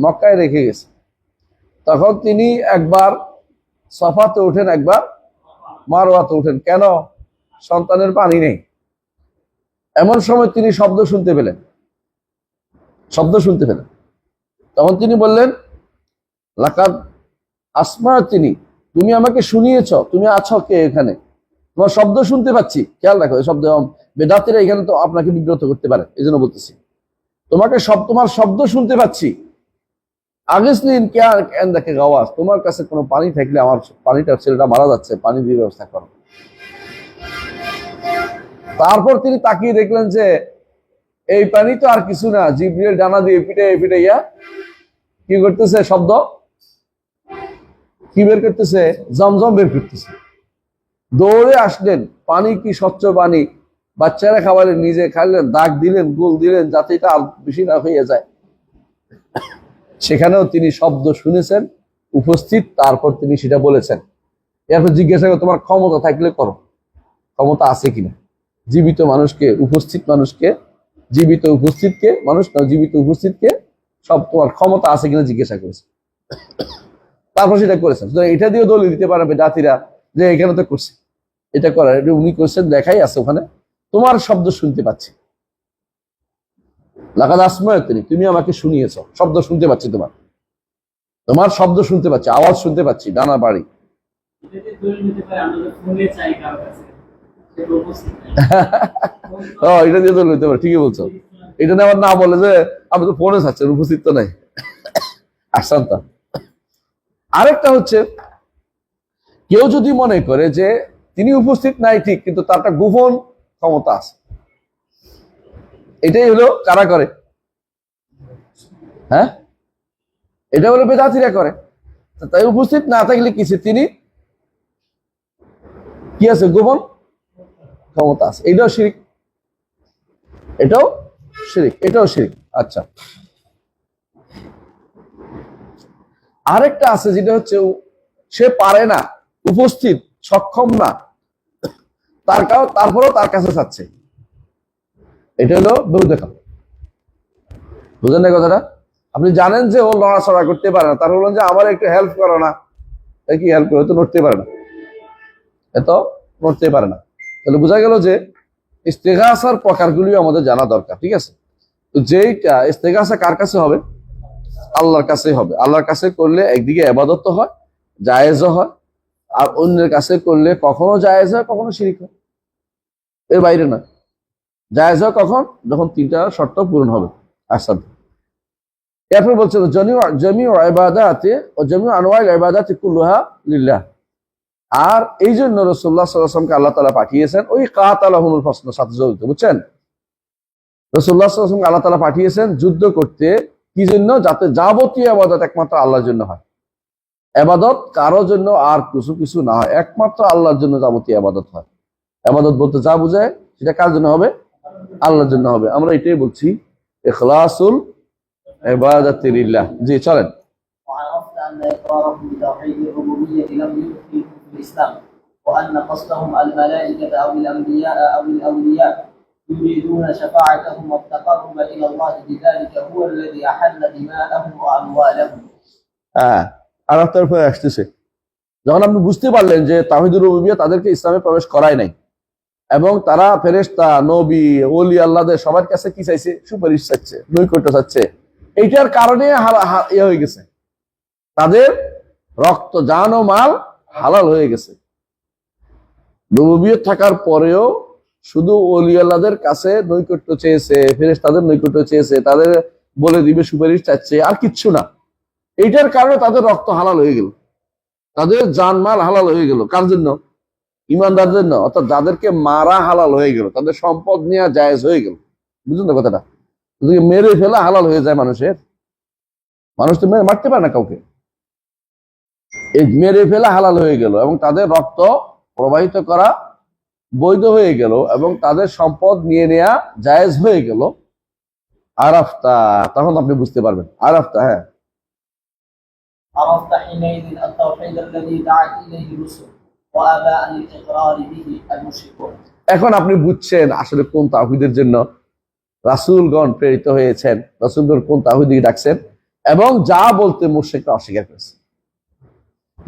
মক্কায় রেখে গেছে, তখন তিনি একবার সফাতে ওঠেন, একবার মারওয়াতে ওঠেন। কেন? সন্তানের পানি নেই। এমন সময় তিনি শব্দ শুনতে পেলেন। তখন তিনি বললেন, লাকাদ আসমা'তিনি, তুমি আমাকে শুনিয়েছ, তুমি আছো কে এখানে? তোমার শব্দ শুনতে পাচ্ছি। খেয়াল রাখো, এই শব্দ বেদাতীরা এখানে তো আপনাকে বিব্রত করতে পারে, এই জন্য বলতেছি। তোমার শব্দ শুনতে পাচ্ছি। আগেসলিন দেখে গাওয়াজ, তোমার কাছে কোনো পানি থাকলে, আমার ছেলেটা মারা যাচ্ছে, পানি দিয়ে ব্যবস্থা করো। তারপর তিনি তাকিয়ে দেখলেন যে এই পানি তো আর কিছু না, জিবরিল ডানা দিয়ে পিটে কি করতেছে? শব্দ কি বের করতেছে? জমজম বের করতেছে। দৌড়ে আসলেন, পানি কি স্বচ্ছ পানি, বাচ্চারা খাওয়ালেন, নিজে খাইলেন, দাগ দিলেন, গোল দিলেন, যাতে এটা আর বেশি না হয়ে যায়। সেখানেও তিনি শব্দ শুনেছেন, উপস্থিত, তারপর তিনি সেটা বলেছেন। এরপর জিজ্ঞাসা করো, তোমার ক্ষমতা থাকলে করো, ক্ষমতা আছে কিনা? জীবিত উপস্থিতকে সব তোমার ক্ষমতা আছে কিনা জিজ্ঞাসা করেছে, তারপর সেটা করেছেন। এটা দিয়েও দলিল দিতে পারবে জাতিরা যে এখানে তো করছে, এটা করার উনি করছেন, দেখাই আছে ওখানে, তোমার শব্দ শুনতে পাচ্ছি। লাকাদ আসমা'তুনি, তুমি আমাকে শুনিয়েছ, শব্দ শুনতে পাচ্ছি তোমার। তোমার শব্দ শুনতে পাচ্ছি, আওয়াজ শুনতে পাচ্ছি, ডানা বাড়ি। এটা দিয়ে তো লইতে পারে, ঠিকই বলছো। এটা নিয়ে আবার না বলে যে আমি তো ফোনে চাচ্ছেন, উপস্থিত তো নাই। আসলাম তা। আরেকটা হচ্ছে, কেউ যদি মনে করে যে তিনি উপস্থিত নাই ঠিক, কিন্তু তার একটা গোপন ক্ষমতা আছে, এটাই হলো কারা করে? হ্যাঁ, এটা হলো বেদাতিরা করে। তাই উপস্থিত না থাকলে কিছু তিনি কি আছে, গোপন ক্ষমতা আছে। এটাও শিরিক, এটাও শিরিক, এটাও শিরিক। আচ্ছা, আরেকটা আছে যেটা হচ্ছে সে পারে না, উপস্থিত, সক্ষম না, তারপরেও তার কাছে চাচ্ছে, এটা হলো বেহুদা। বুঝলেন না কথাটা? আপনি জানেন যে ও লড়াচড়া করতে পারে না, তার বললেন যে আমার একটু হেল্প করো না, কি হেল্প করে? তো নড়তে পারে না, এত নড়তে পারে না। তাহলে বোঝা গেল যে ইস্তেগাসার প্রকারগুলিও আমাদের জানা দরকার, ঠিক আছে? তো যেইটা ইস্তেগাসা কার কাছে হবে? আল্লাহর কাছেই হবে। আল্লাহর কাছে করলে একদিকে ইবাদত হয়, জায়েজও হয়, আর অন্যের কাছে করলে কখনো জায়েজ হয়, কখনো শিরিক হয়, এর বাইরে না। জায়েজ হয় কখন? যখন তিনটা শর্ত পূরণ হবে। আচ্ছা, এরপর বলছে জামিউ ইবাদাতি ও জামিউ আনওয়াইল ইবাদাতি কুল্লুহা লিল্লাহ। আর এই জন্য রাসূলুল্লাহ সাল্লাল্লাহু আলাইহি ওয়াসাল্লামকে আল্লাহ তাআলা পাঠিয়েছেন ওই কাতালাহুমুল ফাসলের সাথে জড়িত, বুঝছেন? রাসূলুল্লাহ সাল্লাল্লাহু আলাইহি ওয়াসাল্লামকে আল্লাহ তাআলা পাঠিয়েছেন যুদ্ধ করতে, কি জন্য? যাতে যাবতীয় ইবাদত একমাত্র আল্লাহর জন্য হয়। ইবাদত কারোর জন্য আর কিছু কিছু না হয়, একমাত্র আল্লাহর জন্য যাবতীয় ইবাদত হয়। ইবাদত বলতে যা বোঝায় সেটা কার জন্য হবে? আল্লাহর জন্য হবে। আমরা এটাই বলছি ইখলাসুল ইবাদাতি লিল্লাহ। জি, চলেন। وعرفت أن إقرارهم بتوحيد الربوبية لم يدخلهم في الإسلام، وأن قصدهم الملائكة أو الأنبياء أو الأولياء يريدون شفاعتهم والتقرب إلى الله بذلك هو الذي أحل دماءهم وأموالهم. আর আপনার উপরে আসতেছে, যখন আপনি বুঝতে পারলেন যে তাওহীদুর রুবুবিয়্যাহ তাদেরকে ইসলামে প্রবেশ করায় নাই, এবং তারা ফেরেশতা, নবী, ওলি আল্লাহদের সবার কাছে কি চাইছে? সুপারিশ চাচ্ছে, নৈকট্য চাচ্ছে। এইটার কারণে ইয়ে হয়ে গেছে, তাদের রক্ত, জান ও মাল হালাল হয়ে গেছে। রুবুবিয়্যাহ থাকার পরেও শুধু ওলি আল্লাহদের কাছে নৈকট্য চেয়েছে, ফেরেশতাদের নৈকট্য চেয়েছে, তাদের বলে দিবে, সুপারিশ চাচ্ছে, আর কিচ্ছু না। এইটার কারণে তাদের রক্ত হালাল হয়ে গেল, তাদের জানমাল হালাল হয়ে গেল। কার জন্য? ইমানদারদের জন্য। অর্থাৎ যাদেরকে মারা হালাল হয়ে গেল, তাদের সম্পদ নেওয়া জায়েজ হয়ে গেল। বুঝলেন না কথাটা? যদি মেরে ফেলা হালাল হয়ে যায় মানুষের, মানুষ তো মারতে পারে না কাউকে, এই মেরে ফেলা হালাল হয়ে গেল, এবং তাদের রক্ত প্রবাহিত করা বৈধ হয়ে গেল, এবং তাদের সম্পদ নিয়ে নেওয়া জায়েজ হয়ে গেল। আরাফতা, তখন আপনি বুঝতে পারবেন। আরাফতা, হ্যাঁ। عرفت حينئذ التوحيد الذي دعت إليه الرسل وأبى عن الإقرار به المشركون. এখন আপনি বুঝছেন আসলে কোন তাওহীদের জন্য রাসূলগণ প্রেরিত হয়েছেন, রাসূলগণ কোন তাওহীদকে ডাকছেন, এবং যা বলতে মুশরিকরা অস্বীকার করেছে।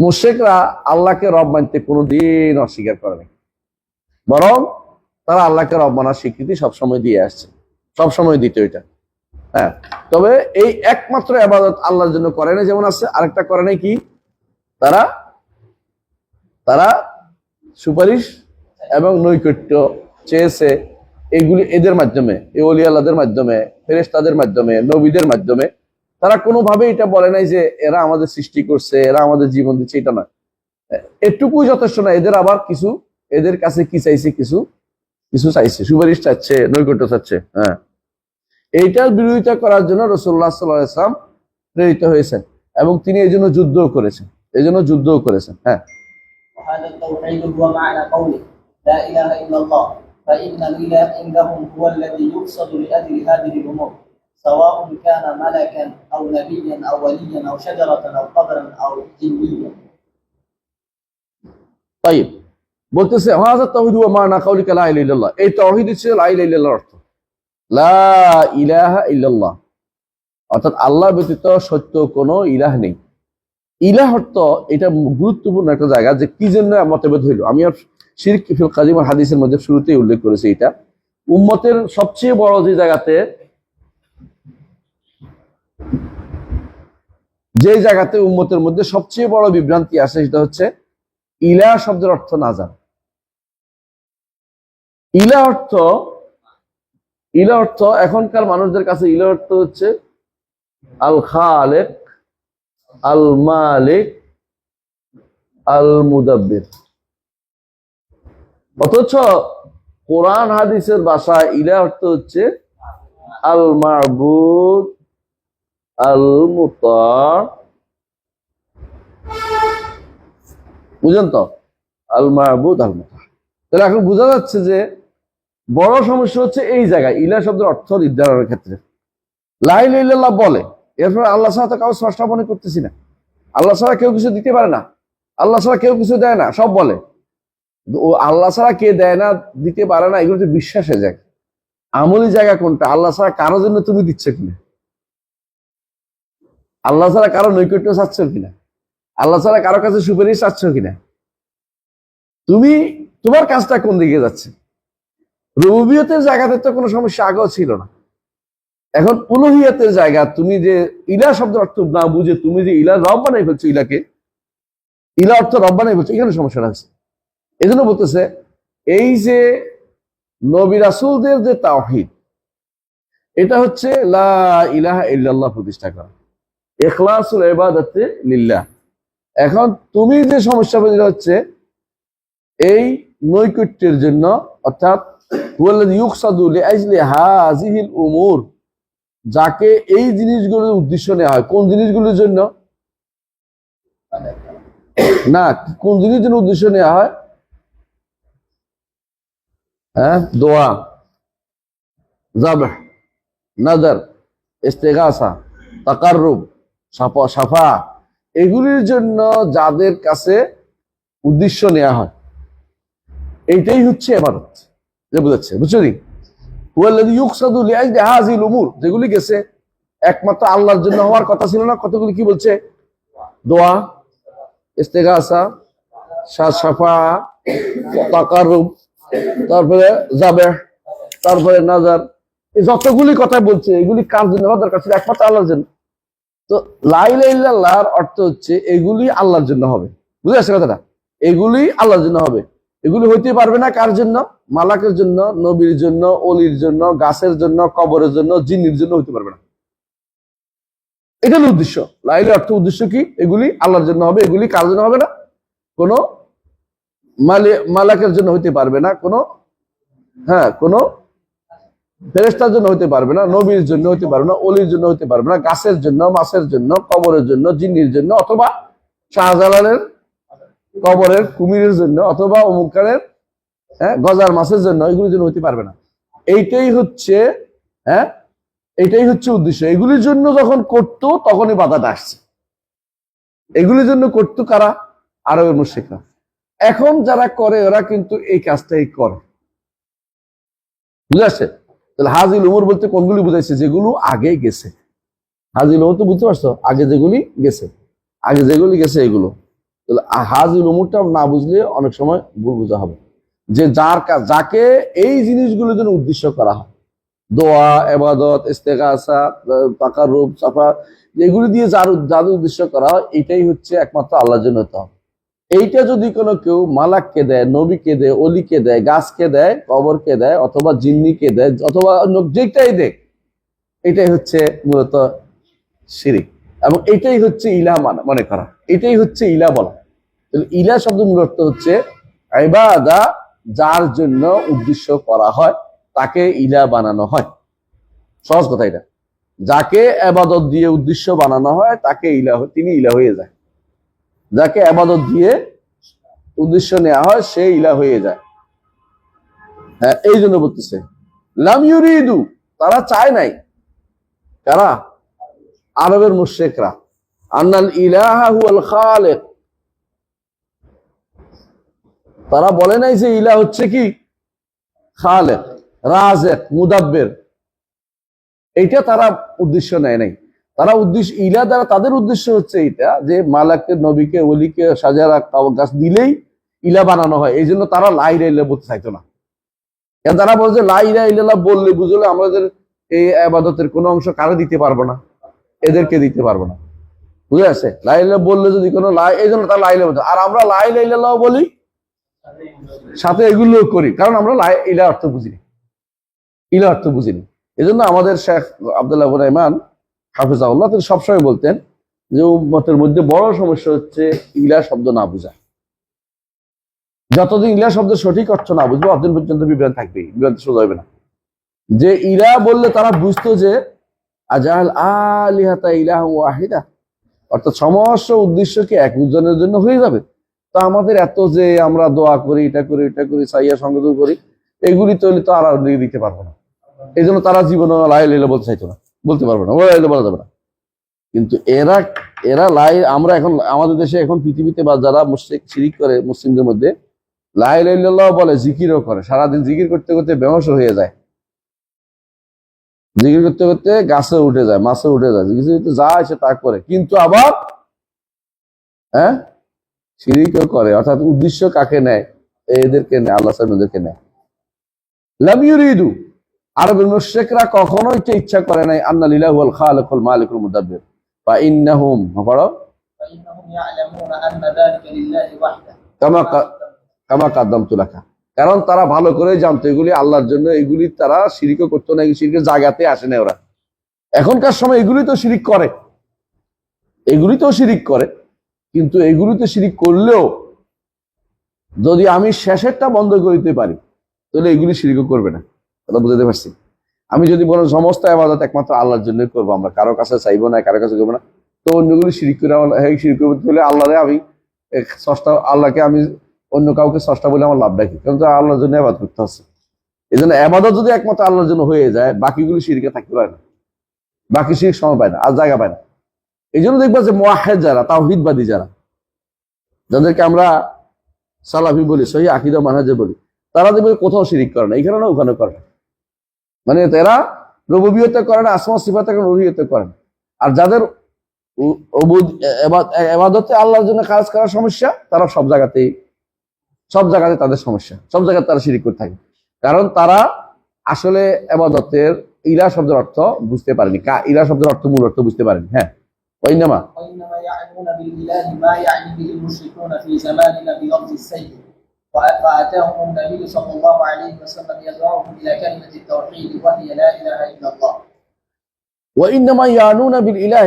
মুশরিকরা আল্লাহকে রব মানতে কোনোদিন অস্বীকার করে নাই, বরং তারা আল্লাহকে রব মানার স্বীকৃতি সবসময় দিয়ে আসছে, সবসময় দিত এটা। হ্যাঁ, তবে এই একমাত্র ইবাদত আল্লাহর জন্য করে না, যেমন আছে আরেকটা করে নাই কি? তারা তারা সুপারিশ এবং নৈকট্য চেয়েছে, এগুলি এদের মাধ্যমে, এই ওলি আল্লাহদের মাধ্যমে, ফেরেশতাদের মাধ্যমে, নবীদের মাধ্যমে। তারা কোনোভাবে এটা বলে নাই যে এরা আমাদের সৃষ্টি করছে, এরা আমাদের জীবন দিচ্ছে, এটা না। এটুকুই যথেষ্ট না, এদের আবার কিছু, এদের কাছে কি চাইছে? কিছু কিছু চাইছে, সুপারিশ চাচ্ছে, নৈকট্য চাচ্ছে। হ্যাঁ, এইটার বিরোধিতা করার জন্য রাসূলুল্লাহ সাল্লাল্লাহু আলাইহি ওয়াসাল্লাম প্রেরিত হয়েছেন, এবং তিনি এই জন্য যুদ্ধও করেছেন, হ্যাঁ। وهذا التوحيد هو معنى قوله لا إله إلا الله، فإن الإله عندهم هو الذي يقصد لأجل هذه الأمور، سواء كان ملكا أو نبيا أو وليا أو شجرة أو قبرا أو جنيا. طيب, বলতেছে হাযা তাওহীদ ওয়া মানা কাউলিকা লা ইলাহা ইল্লাল্লাহ। এই তাওহীদ হচ্ছে লা ইলাহা ইল্লাল্লাহর অর্থ, লা ইলাহা ইল্লাল্লাহ, অর্থাৎ আল্লাহ ব্যতীত সত্য কোনো ইলাহ নেই। ইলাহ অর্থ, এটা গুরুত্বপূর্ণ একটা জায়গা, যে কি জন্য মতভেদ হইল। আমি আর শিরক ফিল কাদিম ওয়াল হাদিসের মধ্যে শুরুতেই উল্লেখ করেছি, এটা উম্মতের সবচেয়ে বড় যে জায়গাতে যে জায়গাতে উম্মতের মধ্যে সবচেয়ে বড় বিভ্রান্তি আসে সেটা হচ্ছে ইলাহ শব্দের অর্থ না জানা। ইলাহ অর্থ এখনকার মানুষদের কাছে ইলাহ অর্থ হচ্ছে আল খালেক, আল মালিক, আল মুদাব্বির। অথচ কোরআন হাদিসের ভাষায় ইলাহ অর্থ হচ্ছে আল মাবুদ, আল মুতা। বুঝেন তো? আল মাবুদ, আল মুতা। তাহলে এখন বোঝা যাচ্ছে যে বড় সমস্যা হচ্ছে এই জায়গায় ইলাহ শব্দের অর্থ নির্ধারণের ক্ষেত্রে। লা ইলাহা ইল্লাল্লাহ বলে, এরপর আল্লাহ ছাড়া তো কাউকে স্রষ্টা মনে করতেছি না, আল্লাহ ছাড়া কেউ কিছু দিতে পারে না, আল্লাহ ছাড়া কেউ কিছু দেয় না, সব বলে। ও আল্লাহ ছাড়া কে দেয় না, দিতে পারে না, এগুলো তো বিশ্বাসের জায়গা। আমলি জায়গা কোনটা? আল্লাহ ছাড়া কারোর জন্য তুমি দিচ্ছ কিনা, আল্লাহ ছাড়া কারো নৈকট্য চাচ্ছ কিনা, আল্লাহ ছাড়া কারো কাছে সুপারিশ চাচ্ছ কিনা, তুমি তোমার কাজটা কোন দিকে যাচ্ছে? রুবুবিয়তের জায়গাতে তো কোনো সমস্যা আগেও ছিল না। এখন উলুহিয়াতের জায়গা, তুমি যে ইলাহ শব্দের অর্থ না বুঝে তুমি যে ইলাহ রব বানাই ফেলছো, ইলাকে ইলাহ অর্থ রব বানাই ফেলছো, এখানে সমস্যাটা আছে। এই জন্য বলতেছে এই যে নবী রাসূলদের যে তাওহীদ, এটা হচ্ছে লা ইলাহা ইল্লাল্লাহ প্রতিষ্ঠা করা, ইখলাসুল ইবাদাতি লিল্লাহ। এখন তুমি যে সমস্যা হচ্ছে এই নৈকট্যের জন্য, অর্থাৎ ওয়াল্লাযী ইউকসাদু লিআজলি হাযিহিল উমুর, যাকে এই জিনিসগুলোর উদ্দেশ্য নেওয়া হয়। কোন জিনিসগুলোর জন্য না, কোন জিনিসের জন্য উদ্দেশ্য নেওয়া হয়? হ্যাঁ, দোয়া, যাবহ, নাযার, ইস্তিগাসা, তাকাররুব, শাফা, এগুলির জন্য যাদের কাছে উদ্দেশ্য নেওয়া হয়, এইটাই হচ্ছে ইবাদত। যে বুঝাচ্ছে, বুঝছো নি? ওয়াল্লাযী ইউকসাদু লিআজলি হাযিহিল উমুর, যেগুলি গেছে একমাত্র আল্লাহর জন্য হওয়ার কথা ছিল না, কতগুলি কি বলছে? দোয়া, ইস্তিগাসা, শাফা, তাকাররুব, তারপরে যাবেহ, তারপরে নাজার, এই যতগুলি কথা বলছে এগুলি কার জন্য হওয়ার দরকার ছিল? একমাত্র আল্লাহর জন্য। তো লা ইলাহা ইল্লাল্লাহর অর্থ হচ্ছে এগুলি আল্লাহর জন্য হবে। বুঝে আসছে কথাটা? এগুলি আল্লাহর জন্য হবে। এগুলি হইতে পারবে না কার জন্য? মালাকের জন্য, নবীর জন্য, অলির জন্য, গাছের জন্য, কবরের জন্য, জিন্নির জন্য হইতে পারবে না। এটা হলো উদ্দেশ্য। লা ইলাহার অর্থ উদ্দেশ্য কি? এগুলি আল্লাহর জন্য হবে। এগুলি কার জন্য হবে না? কোনো মালাকের জন্য হইতে পারবে না, কোনো কোনো ফেরেশতার জন্য হইতে পারবে না, নবীর জন্য হইতে পারবে না, অলির জন্য হইতে পারবে না, গাছের জন্য, মাছের জন্য, কবরের জন্য, জিন্নির জন্য, অথবা শাহজালালের কবরের কুমিরের জন্য, অথবা অমুকারের গজার মাছের জন্য, এগুলির জন্য হইতে পারবে না। এইটাই হচ্ছে এটাই হচ্ছে উদ্দেশ্য। এগুলির জন্য যখন করতো তখনই বাধাটা আসছে। এগুলির জন্য করতো কারা? আরবের মুশরিকরা। এখন যারা করে ওরা কিন্তু এই কাজটাই করে। বুঝে আসছে? তাহলে হাযিল উমুর বলতে কোনগুলি বুঝাইছে? যেগুলো আগে গেছে। হাযিল উমুর তো বুঝতে পারছো? আগে যেগুলি গেছে, আগে যেগুলি গেছে এগুলো। তাহলে হাযিল উমুরটা না বুঝলে অনেক সময় ভুল বোঝা হবে। যে যার কাজ, যাকে এই জিনিসগুলোর জন্য উদ্দেশ্য করা হয়, দোয়া, ইবাদত, ইস্তিগাসা, তাকাররুব, সাফা, এগুলি দিয়ে যার উদ্দেশ্য করা হয়, এটাই হচ্ছে একমাত্র আল্লাহর জন্য হতে হবে। এইটা যদি কোনো কেউ মালাককে দেয়, নবীকে দেয়, অলিকে দেয়, গাছকে দেয়, কবরকে দেয়, অথবা জিন্নিকে দেয়, অথবা যেটাই দেয়, এটাই হচ্ছে মূলত শিরিক। এবং এটাই হচ্ছে ইলাহ মনে করা, এটাই হচ্ছে ইলাহ বলা। ইলাহ শব্দ মূলত হচ্ছে ইবাদা, যার জন্য উদ্দেশ্য করা হয় তাকে ইলাহ বানানো হয়। সহজ কথা এটা। যাকে ইবাদত দিয়ে উদ্দেশ্য বানানো হয় তাকে ইলাহ, তিনি ইলাহ হয়ে যায়। যাকে ইবাদত দিয়ে উদ্দেশ্য নেওয়া হয় সে ইলাহ হয়ে যায়। হ্যাঁ, এই জন্য বলতেছে লাম ইউরিদু, তারা চায় নাই। কারা? আরবের মুশরিকরা। আন্নাল ইলাহা হুয়াল খালিক, তারা বলে নাই যে ইলাহ হচ্ছে কি খালিক, রাজিক, মুদাব্বির। এইটা তারা উদ্দেশ্য নেয় নাই। তারা উদ্দেশ্য ইলাহ দ্বারা তাদের উদ্দেশ্য হচ্ছে এটা যে মালাককে, নবীকে, ওলিকে, সাজারা গাছ দিলেই ইলাহ বানানো হয়। এই জন্য তারা লা ইলাহা ইল্লাল্লাহ বলতে চাইতো না। তারা বলছে লা ইলাহা ইল্লাল্লাহ বললে বুঝলে আমাদের এই ইবাদতের কোনো অংশ কারো দিতে পারবো না, এদেরকে দিতে পারবো না। বুঝে আছে? লা ইলাহা বললে যদি কোনো এই জন্য তার লা ইলাহা বলতে, আর আমরা লা ইলাহা ইল্লাল্লাহ বলি সাথে এগুলো করি, কারণ আমরা লা ইলাহা অর্থ বুঝিনি, ইলাহ অর্থ বুঝিনি। এই জন্য আমাদের শেখ আব্দুল্লাহ ইবনে ইমান হাফিজাহুল্লাহ তিনি সবসময় বলতেন যে উম্মতের মধ্যে বড় সমস্যা হচ্ছে ইলাহ শব্দ না বুঝা। যতদিন ইলাহ শব্দের সঠিক অর্থ না বুঝবো অতদিন পর্যন্ত বিভ্রান্ত থাকবে, বিভ্রান্ত সোজা হবে না। যে ইলাহ বললে তারা বুঝতো যে আজাল আলিহাতা ইলাহ ওয়াহিদা, অর্থাৎ সমস্ত উদ্দেশ্য কি একজনের জন্য হয়ে যাবে। তো আমাদের এত যে আমরা দোয়া করি, এটা করি, এটা করি, সাইয়া সংগঠন করি, এগুলি তৈরি তো আর দিতে পারবো না। এই জন্য তারা জীবনে লা ইলাহা ইল্লাল্লাহ বলতে চাইতো না, বলতে পারবো না, ওরা বলা যাবে না। কিন্তু এরা এরা আমরা এখন আমাদের দেশে এখন পৃথিবীতে বা যারা মুশরিক শিরিক করে মুসলিমদের মধ্যে লা ইলাহা ইল্লাল্লাহ বলে, জিকিরও করে, সারাদিন জিকির করতে করতে বেহুশ হয়ে যায়, জিকির করতে করতে গাছে উঠে যায়, মাছে উঠে যায়, যা আছে তা করে, কিন্তু আবার হ্যাঁ শিরিকও করে। অর্থাৎ উদ্দেশ্য কাকে নেয়? এদেরকে নেয়, আল্লাহ সাল্লামকে নেয়। লাম ইউরিদু, আরবের মুশরিকরা কখনোই ইচ্ছা করে নাই আন্না লিল্লাহি ওয়াল খালিকুল মালিকুল মুদাব্বির ফা ইন্নাহুম পড়ো فإنهم يعلمون أن ذلك لله وحده কামা কাদ্দামতু লাকা, কারণ তারা ভালো করে জানতো এগুলি আল্লাহর জন্য, এগুলি তারা শিরিকও করতো না, শিরিকের জায়গাতে আসে না ওরা। এখনকার সময় এগুলি তো শিরিক করে, এগুলি তো শিরিক করে, কিন্তু এগুলিতে শিরিক করলেও যদি আমি শেষেরটা বন্ধ করিতে পারি তাহলে এগুলি শিরিকও করবে না। কথা বুঝতে পারছি? আমি যদি বলেন সমস্ত ইবাদত একমাত্র আল্লাহর জন্যই করবো, আমরা কারো কাছে চাইবো না, কারো কাছে করবো না, তো অন্যগুলি শিরিক করে, শিরিক করতে হলে আল্লাহরে আমি স্রষ্টা, আল্লাহকে আমি অন্য কাউকে স্রষ্টা বলে আমার লাভ রাখি, কারণ আল্লাহর জন্য ইবাদত করতে হচ্ছে। এই জন্য ইবাদত যদি একমাত্র আল্লাহর জন্য হয়ে যায়, বাকিগুলি শিরিকে থাকতে পারে না, বাকি শিরিক সময় পায় না, আর জায়গা পায় না। এই জন্য দেখবা যে মুওয়াহহিদ যারা, তাওহীদবাদী যারা, যাদেরকে আমরা সালাফি বলি, সহি আকীদা মানহাজে বলি, তারা দেখবে কোথাও শিরিক করে না, এখানে না ওখানে করে না। মানে তারা রুবুবিয়তে করে না, আসমা সিফাতে উলুহিয়তে করে না। আর যাদের ইবাদতে আল্লাহর জন্য কাজ করার সমস্যা, তারা সব জায়গাতে তাদের সমস্যা, সব জায়গায় তারা শিরিক করে থাকে, কারণ তারা আসলে ইবাদতের ইলাহ শব্দের অর্থ বুঝতে পারেনি, ইলাহ শব্দের অর্থ মূল অর্থ বুঝতে পারেনি। হ্যাঁ, ওয়াইনামা يعنون بالإله ما يعني به المشركون في زماننا بلفظ السيد، فأتاهم النبي صلى الله عليه وسلم يدعوهم إلى كلمة التوحيد وهي لا إله إلا الله. وإنما يعنون بالإله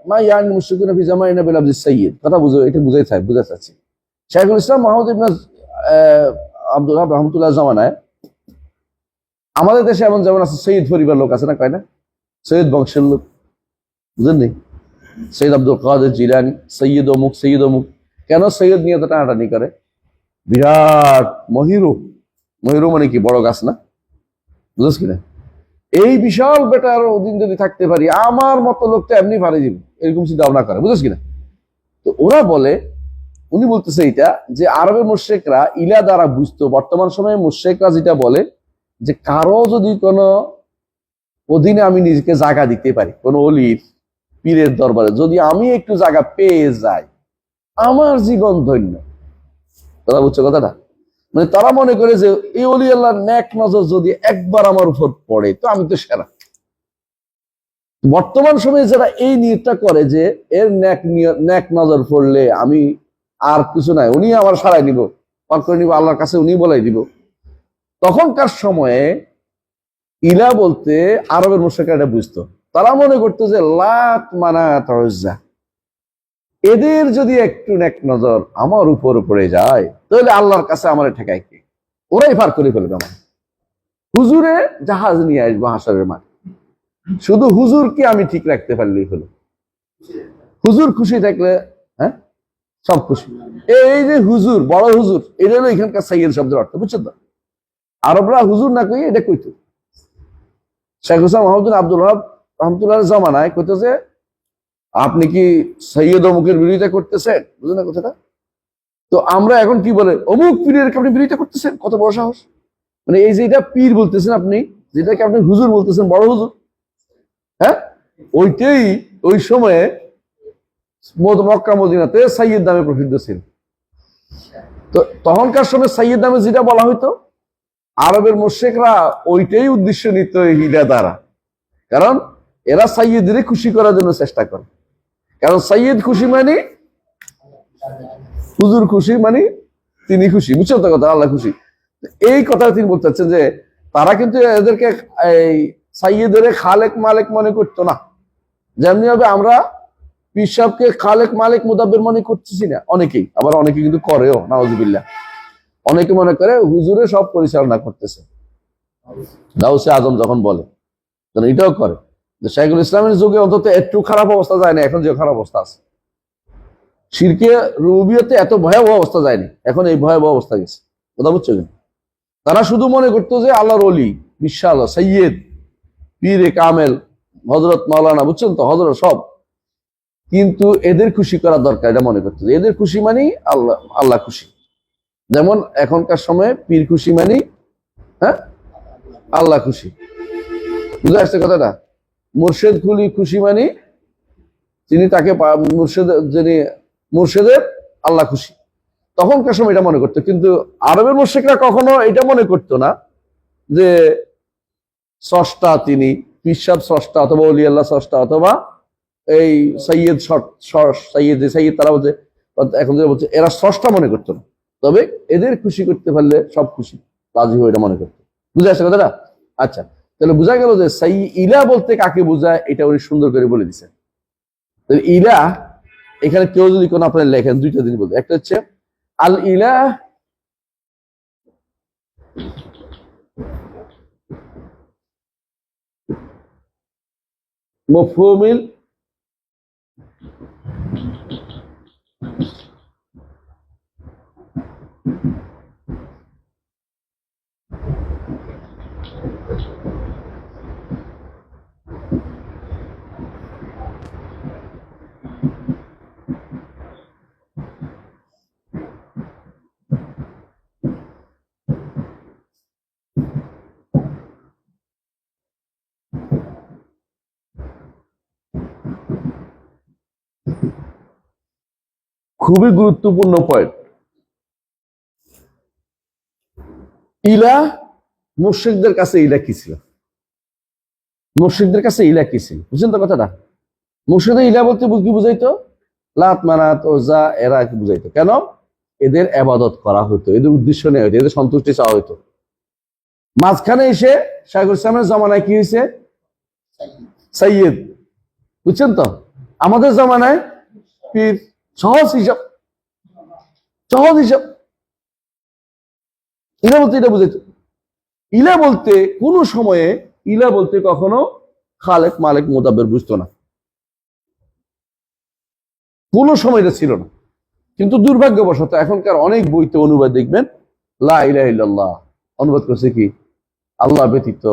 ما يعني المشركون في زماننا بلفظ السيد। কথা বুঝো, এটা বুঝাইছে শাইখুল ইসলাম মুহাম্মদ ইবনে আব্দুল্লাহ রাহমাতুল্লাহ জামানায় আমাদের দেশে এমন যেমন আছে সৈয়দ পরিবার লোক আছে না, কয় না সৈয়দ বংশের লোক, বুঝলেন? সৈয়দ আব্দুল কাদের জিলানী, সৈয়দ অমুক, সৈয়দ অমুক। কেন সৈয়দ নিয়ে তো টানাটানি করে? বিরাট মহিরু মানে কি বড় গাছ না, বুঝছ কিনা? এই বিশাল বেটার অধীন যদি থাকতে পারি, আমার মতো লোক তো এমনি পারে দিব, এরকম চিন্তা ভাবনা করে, বুঝছ কিনা? তো ওরা বলে, উনি বলতেছে এইটা যে আরবের মুশরিকরা ইলা দ্বারা বুঝতো। বর্তমান সময়ে মুশরিকরা যেটা বলে যে কারো যদি কোনো অধীনে আমি নিজেকে জায়গা দিতে পারি, কোনো অলির পীরের দরবারে যদি আমি একটু জায়গা পেয়ে যাই, আমার জীবন ধন্য। তারা বুঝছো কথাটা? মানে তারা মনে করে যে এই অলি আল্লাহর নেক নজর যদি একবার আমার উপর পড়ে তো আমি তো সেরা। বর্তমান সময়ে যারা এই নিয়তটা করে যে এর নেক নজর পড়লে আমি আর কিছু নাই, উনি আমার সারাই নিব, পার করে নিব, আল্লাহর কাছে উনি বলাই দিব, তখনকার সময়ে ইলা বলতে আরবের মুশরিকরা এটা বুঝতো। তারা মনে করতো যে লাত মানাত উজ্জা, এদের যদি একটু নেক নজর আমার উপর পড়ে যায় তাহলে আল্লাহর কাছে আমার ঠেকায় কে? ওরাই পার করে ফেলবে আমার। হুজুরে জাহাজ নিয়ে আসবো হাসরের মাঠে, শুধু হুজুরকে আমি ঠিক রাখতে পারলেই হলো। হুজুর খুশি থাকলে হ্যাঁ সব খুশি। এই যে হুজুর, বড় হুজুর, এটা হলো এখানকার সাইয়েদ শব্দের অর্থ, বুঝছো তো? আরবরা হুজুর না কই এটা কইতো। শেখ হুসাইন মোহাম্মদ আব্দুল ওয়াহাব রহমতুল্লাহ জামানায় কইতো যে আপনি কি সৈয়দ অমুকের বিরোধিতা করতেছেন, বুঝলেন না কথাটা? তো আমরা এখন কি বলে, অমুক পীরের আপনি বিরোধিতা করতেছেন, কত বড় সাহস! মানে এই যে এটা পীর বলতেছেন আপনি, যেটাকে আপনি হুজুর বলতেছেন, বড় হুজুর, হ্যাঁ, ওইটাই ওই সময়ে মক্কা মদিনাতে সাইয়্যিদ নামে প্রসিদ্ধ ছিল। তো তখনকার সময় সাইয়্যিদ নামে যেটা বলা হইতো, আরবের মুশরিকরা ওইটাই উদ্দেশ্য নিত হিলা দ্বারা, কারণ এরা সাইয়্যিদদের খুশি করার জন্য চেষ্টা করে। কারণ সাইয়েদ খুশি মানে হুজুর খুশি মানে তিনি খুশি, বুঝছেন তো কথা, আল্লাহ খুশি। এই কথা তিনি বলতে চাচ্ছেন যে তারা কিন্তু এদেরকে এই সাইয়েদের খালেক মালেক মনে করতো না, যেমনি ভাবে আমরা পীর সাহেবকে খালেক মালিক মুদাব্বির মনে করতেছি না অনেকেই, আবার অনেকে কিন্তু করেও, নাউজুবিল্লাহ। অনেকে মনে করে হুজুরে সব পরিচালনা করতেছে, গাউসে আজম যখন বলে এটাও করে। শাইখুল ইসলামের যুগে অন্তত একটু খারাপ অবস্থা যায় না, এখন যে খারাপ অবস্থা আছে। শিরকে রুবিয়তে এত ভয়াবহ অবস্থা যায়নি, এখন এই ভয়াবহ অবস্থা গেছে, কথা বুঝছো? তারা শুধু মনে করতো যে আল্লাহর ওলি, বিশাল সৈয়দ, পীরে কামেল, হযরত মাওলানা, বুঝছেন তো, হযরত সব। কিন্তু এদের খুশি করা দরকার, এটা মনে করতো। এদের খুশি মানে আল্লাহ, আল্লাহ খুশি। যেমন এখনকার সময়ে পীর খুশি মানে হ্যাঁ আল্লাহ খুশি, বুঝে আসছে কথাটা। মুর্শেদ খুশি মানে তিনি তাকে যিনি মুর্শেদের আল্লাহ খুশি, তখনকার সময় এটা মনে করতো। কিন্তু আরবের মুশরিকরা কখনো এটা মনে করতো না যে স্রষ্টা তিনি, পীর সাহেব স্রষ্টা, অথবা ওলি আল্লাহ স্রষ্টা, অথবা এই সৈয়দ সৈয়দ তারা বলছে, এখন যেটা বলছে, এরা স্রষ্টা মনে করতো না। তবে এদের খুশি করতে পারলে সব খুশি, রাজি হয়ে এটা মনে করতো। বুঝে আসছে কথাটা? আচ্ছা, তাহলে বোঝা গেল যে ইলা বলতে কাকে বোঝায়, এটা উনি সুন্দর করে বলে দিচ্ছেন। ইলা এখানে কেউ যদি কোনো আপনার লেখেন, দুইটা জিনিস বলতে, একটা হচ্ছে আল ইলাহ মফহুমিল খুবই গুরুত্বপূর্ণ পয়েন্ট। ইলা, মুশরিকদের কাছে ইলা কি ছিল? মুশরিকদের কাছে ইলা কি ছিল, বুঝছেন তো কথাটা? মুশরিকদের ইলা বলতে কি বুঝাইতো? লাত, মানাত, ওজা, এরা কি বুঝাইতো? কেন? এদের ইবাদত করা হতো, এদের উদ্দেশ্য নেওয়া হতো, এদের সন্তুষ্টি চাওয়া হতো। মাঝখানে এসে শাইখুল ইসলামের জামানায় কি হয়েছে? সৈয়দ, বুঝছেন তো? আমাদের জামানায় পীর, সহজ হিসাব, সহজ হিসাব। ইলা বলতে এটা বুঝাইতো। ইলা বলতে কোন সময়ে, ইলা বলতে কখনো খালেক মালিক মুদাব্বির বুঝতো না, কোন সময় এটা ছিল না। কিন্তু দুর্ভাগ্যবশত এখনকার অনেক বইতে অনুবাদ দেখবেন লা ইলাহা ইল্লাল্লাহ অনুবাদ করছে কি, আল্লাহ ব্যতীত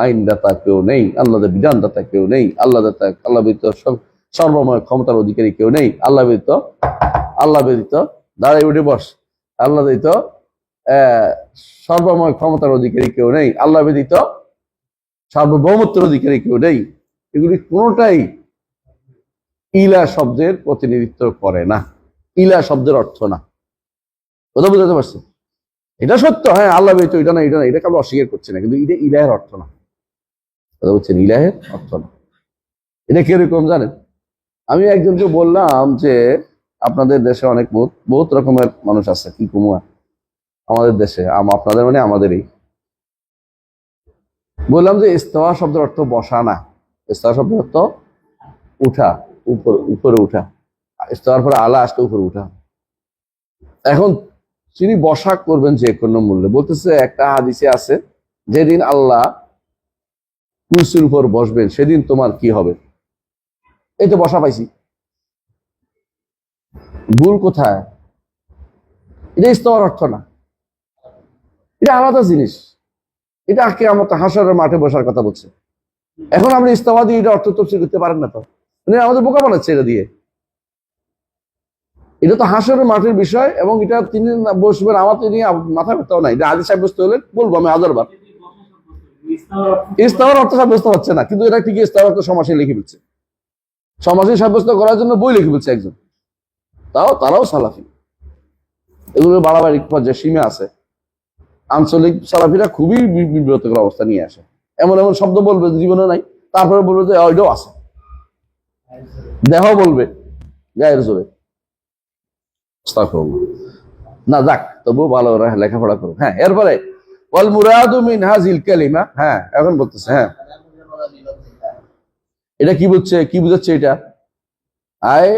আইনদাতা কেউ নেই, আল্লাহ বিধানদাতা কেউ নেই, আল্লাহ ব্যতীত সর্বময় ক্ষমতার অধিকারী কেউ নেই, আল্লাহ ব্যতীত দাঁড়াই উঠে বস, আল্লাহ ব্যতীত সর্বময় ক্ষমতার অধিকারী কেউ নেই, আল্লাহ ব্যতীত সার্বভৌমত্বের অধিকারী কেউ নেই। এগুলি কোনটাই ইলা শব্দের প্রতিনিধিত্ব করে না, ইলা শব্দের অর্থ না। কথা বুঝাতে পারছি? এটা সত্য, হ্যাঁ আল্লাহ ব্যতীত এটা না, এটা না, এটা কারো অস্বীকার করছে না, কিন্তু এটা ইলাহের অর্থ না। কথা বলছেন, ইলাহের অর্থ না। এটা কিরকম জানেন? আমি একজনকে বললাম যে আপনাদের দেশে অনেক বহুত রকমের মানুষ আছে, কি কুমুয়া আমাদের দেশে, আপনাদের মানে আমাদেরই। বললাম যে ইস্তাওয়া শব্দের অর্থ বসা না, ইস্তাওয়া শব্দের অর্থ উঠা, উপরে উঠা। ইস্তাওয়ার পরে আলা আসতে উপরে উঠা। এখন তিনি বসা করবেন যে কোনো মূল্যে, বলতেছে একটা হাদিসে আছে, যেদিন আল্লাহ কুরসির উপর বসবেন সেদিন তোমার কি হবে। এই তো বসা পাইছি, ভুল কোথায়? এটা ইস্তাওয়ার অর্থ না, এটা আলাদা জিনিস। এটা কিয়ামত হাশরের মাঠে বসার কথা বলছে। এখন আপনি ইস্তাওয়া দিয়ে এটা অর্থ তফসির করতে পারেন না, তো আমাদের বোকা বানাচ্ছে এটা দিয়ে। এটা তো হাশরের মাঠের বিষয়, এবং এটা তিনি বসবেন, আমার তো নিয়ে মাথা ব্যথাও নাই। এটা হাদিস সাব্যস্ত হলে বলবো আমি হাজারবার। ইস্তাওয়ার অর্থ সাব্যস্ত হচ্ছে না, কিন্তু এটা ঠিক ইস্তাওয়ার অর্থ সমাসে লিখে ফেলছে, সমাসে সাব্যস্ত করার জন্য বই লিখে ফেলছে একজন, তারাও সালাফি। এগুলো বাড়াবাড়ি পর্যায়ে সীমা আছে। আঞ্চলিক সালাফিরা খুবই বিব্রতকর অবস্থা নিয়ে আসে, এমন শব্দ বলবে জীবনে নাই, তারপরে বলবে যে ওইটাও আছে, দেহ বলবে, গায়ের জোরে। আস্তাগফিরুল্লাহ। না যাক, তবুও ভালো লেখাপড়া করো। হ্যাঁ, এরপরে ওয়াল মুরাদু মিন হাযিল কালিমা। হ্যাঁ, এখন বলতেছে। হ্যাঁ, এটা কি বুঝছে, কি বুঝাচ্ছে এটা? আয়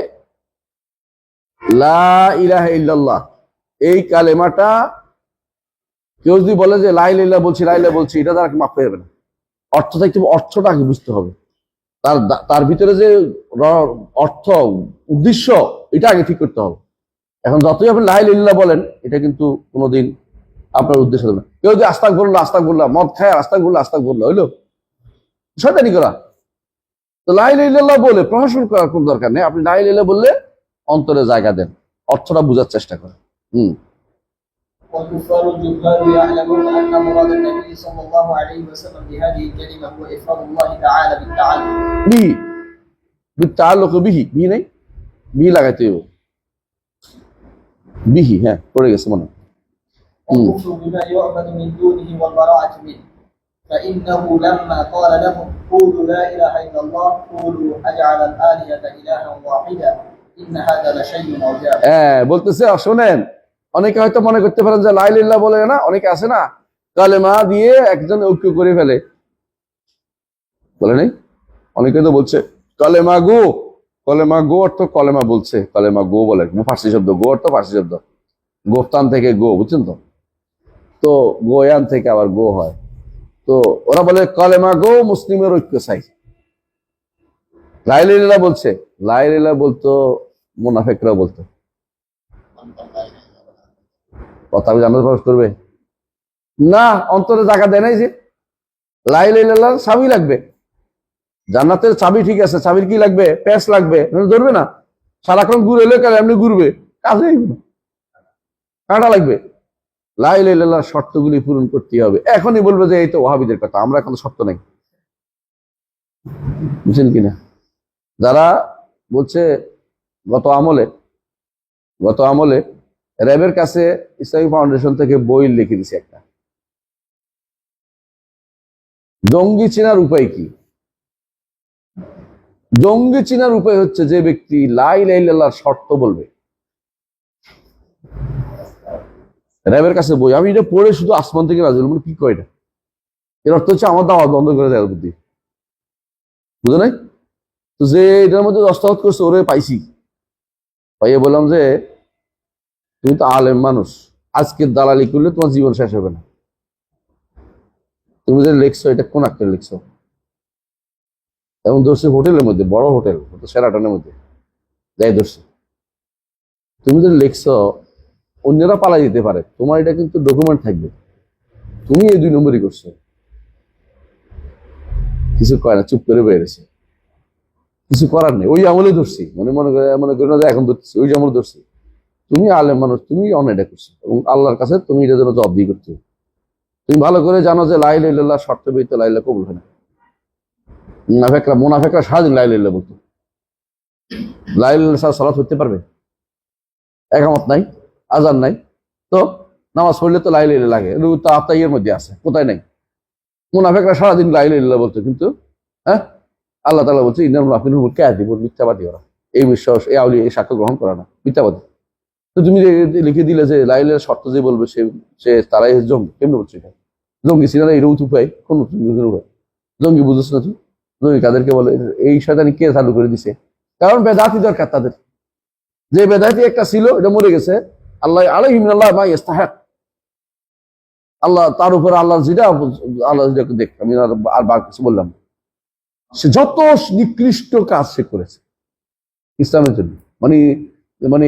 লা ইলাহা ইল্লাল্লাহ, এই কালেমাটা কেউ যদি বলে যে লা ইলাহা ইল্লাল্লাহ বলছি, লা ইলাহা বলছি, এটা দ্বারা মাফ হয়ে যাবে না। অর্থ থাকতে অর্থটা আগে বুঝতে হবে। তার ভিতরে যে অর্থ, উদ্দেশ্য, এটা আগে ঠিক করতে হবে। এখন যতই আপনি লা ইলাহা ইল্লাল্লাহ বলেন, এটা কিন্তু কোনোদিন আপনার উদ্দেশ্য হবে না। কেউ যদি আস্তাগফিরুল্লাহ মদ খায় আস্তাগফিরুল্লাহ হইলো শয়তানি করা। তো লা ইলাহা ইল্লাল্লাহ বলে প্রশাসন করার কোন দরকার নেই। আপনি লা ইলাহা ইল্লাল্লাহ বললে অন্তরে জায়গা দেন, অর্থটা বোঝার চেষ্টা করেন। والكفار الجهال يعلمون أن مراد النبي صلى الله عليه وسلم بهذه الكلمة هو إفراد الله تعالى بالتعلم. বিহি بالتعلق বিহি, বিহি নাই, বিহি লাগাইতে হবে। বিহি, হ্যাঁ পড়ে গেছে মনে। والكفر بما يعبد من دونه والبراءة منه. فإنه لما قال لهم قولوا لا إله إلا الله قولوا أجعل الآلهة إلها واحدا إن هذا لشيء عجاب. বলতেছে শোনেন, অনেকে হয়তো মনে করতে পারেন যে লা ইলাহা ইল্লাল্লাহ বলে না, অনেকে আছে না কালেমা দিয়ে একজন ঐক্য করে ফেলে, বলে নাই? অনেকে তো বলছে কালেমা গো অর্থ কলেমা বলছে, কালেমা গো বলে, ফার্সি শব্দ, গো অর্থ ফার্সি শব্দ, গোফতান থেকে গো, বুঝছেন তো? তো গোয়ান থেকে আবার গো হয়। তো ওরা বলে কালেমা গো মুসলিমের ঐক্য চাই। লা ইলাহা ইল্লাল্লাহ বলছে, লা ইলাহা ইল্লাল্লাহ বলতো মুনাফিকরা বলতো। কথা জান্নাতে প্রবেশ করবে না, অন্তরে জায়গা দেয় নাই যে লা ইলাহা ইল্লাল্লাহ চাবি লাগবে। জান্নাতের চাবি ঠিক আছে, চাবির কি লাগবে? প্যাঁচ লাগবে, ধরবে না। সারাক্ষণ ঘুরে এলে এমনি ঘুরবে, কাজে কাঁটা লাগবে। লা ইলাহা ইল্লাল্লাহ শর্তগুলি পূরণ করতে হবে। এখনই বলবে যে এই তো ওয়াহাবিদের কথা, আমরা এখন শর্ত নাই, বুঝছেন কিনা? যারা বলছে গত আমলে র্যাবের কাছে ইসলামী ফাউন্ডেশন থেকে বই লিখে দিছে একটা, জঙ্গি চেনার উপায় কি? জঙ্গি চেনার উপায় হচ্ছে যে ব্যক্তি লা ইলাহা ইল্লাল্লাহর শর্ত বলবে। র্যাবের কাছে বই, আমি এটা পড়ে শুধু আসমান থেকে রাজি হলাম, কি কয় এটা? এর অর্থ হচ্ছে আমার দাওয়াত বন্ধ করে দেওয়ার বুদ্ধি, বুঝে নাই? তো যে এটার মধ্যে দস্তখত করছে ওরে পাইছি, পাইয়ে বললাম যে তুমি তো আলেম মানুষ, আজকের দালালি করলে তোমার জীবন শেষ হবে না। তুমি যে লিখছো এটা কোন আক্কেলে লিখছো? এবং ধরছে হোটেলের মধ্যে, বড় হোটেল, সেরাটনের মধ্যে যাই ধরছে। তুমি যে লিখছো অন্যরা পালা যেতে পারে, তোমার এটা কিন্তু ডকুমেন্ট থাকবে, তুমি এই 2 নম্বরই করছো। কিছু কয় না, চুপ করে বেরিয়েছে, কিছু করার নেই। ওই আমলে ধরছি, মনে করি না যে এখন ধরছি, ওই আমলে ধরছি। তুমি আলেম মানুষ, তুমি অন্যায়টা করছো এবং আল্লাহর কাছে তুমি এটার জন্য জবাবদিহি করতে হবে। তুমি ভালো করে জানো যে লা ইলাহা ইল্লাল্লাহ শর্ত ব্যতীত লা ইলাহা কবুল হয় না। মুনাফিকরা সারাদিন লা ইলাহা ইল্লাল্লাহ বলতো। লা ইলাহা ইল্লাল্লাহ ছাড়া সালাত হতে পারবে? একামত নাই, আজান নাই, তো নামাজ পড়লে তো লা ইলাহা ইল্লাল্লাহ লাগে, তো আত্মাইয়ের মধ্যে আছে, কোথায় নাই? মুনাফিকরা সারাদিন লা ইলাহা ইল্লাল্লাহ বলতো, কিন্তু আল্লাহ তাআলা বলছে ইন্নাল মুনাফিকুনা হুমুল কাযিবুন, মিথ্যাবাদী ওরা। এই বিশ্বাস, এই আউলিয়া, এই সাক্ষ্য গ্রহণ করা না, মিথ্যাবাদী। তো তুমি লিখে দিলে যে লা ইলাহা শর্ত যে বলবে সে তারাই জঙ্গি, কেমনে বলছো এটা? জঙ্গি ছিল না, এরকম উপায় কোন উপায়? জঙ্গি বুঝছ না তুই? জঙ্গি কাদেরকে বলে? এই শয়তানি কে চালু করে দিছে? কারণ বেদাতি দরকার তাদের। যে বেদাতি একটা ছিল, এটা মরে গেছে। আল্লাহ আলাইহি মিনাল্লাহ মা ইস্তাহিক, আল্লাহ তার উপর আল্লাহ যেটা দেখ, আমি আর কিছু বললাম। সে যত নিকৃষ্ট কাজ সে করেছে ইসলামের জন্য, মানে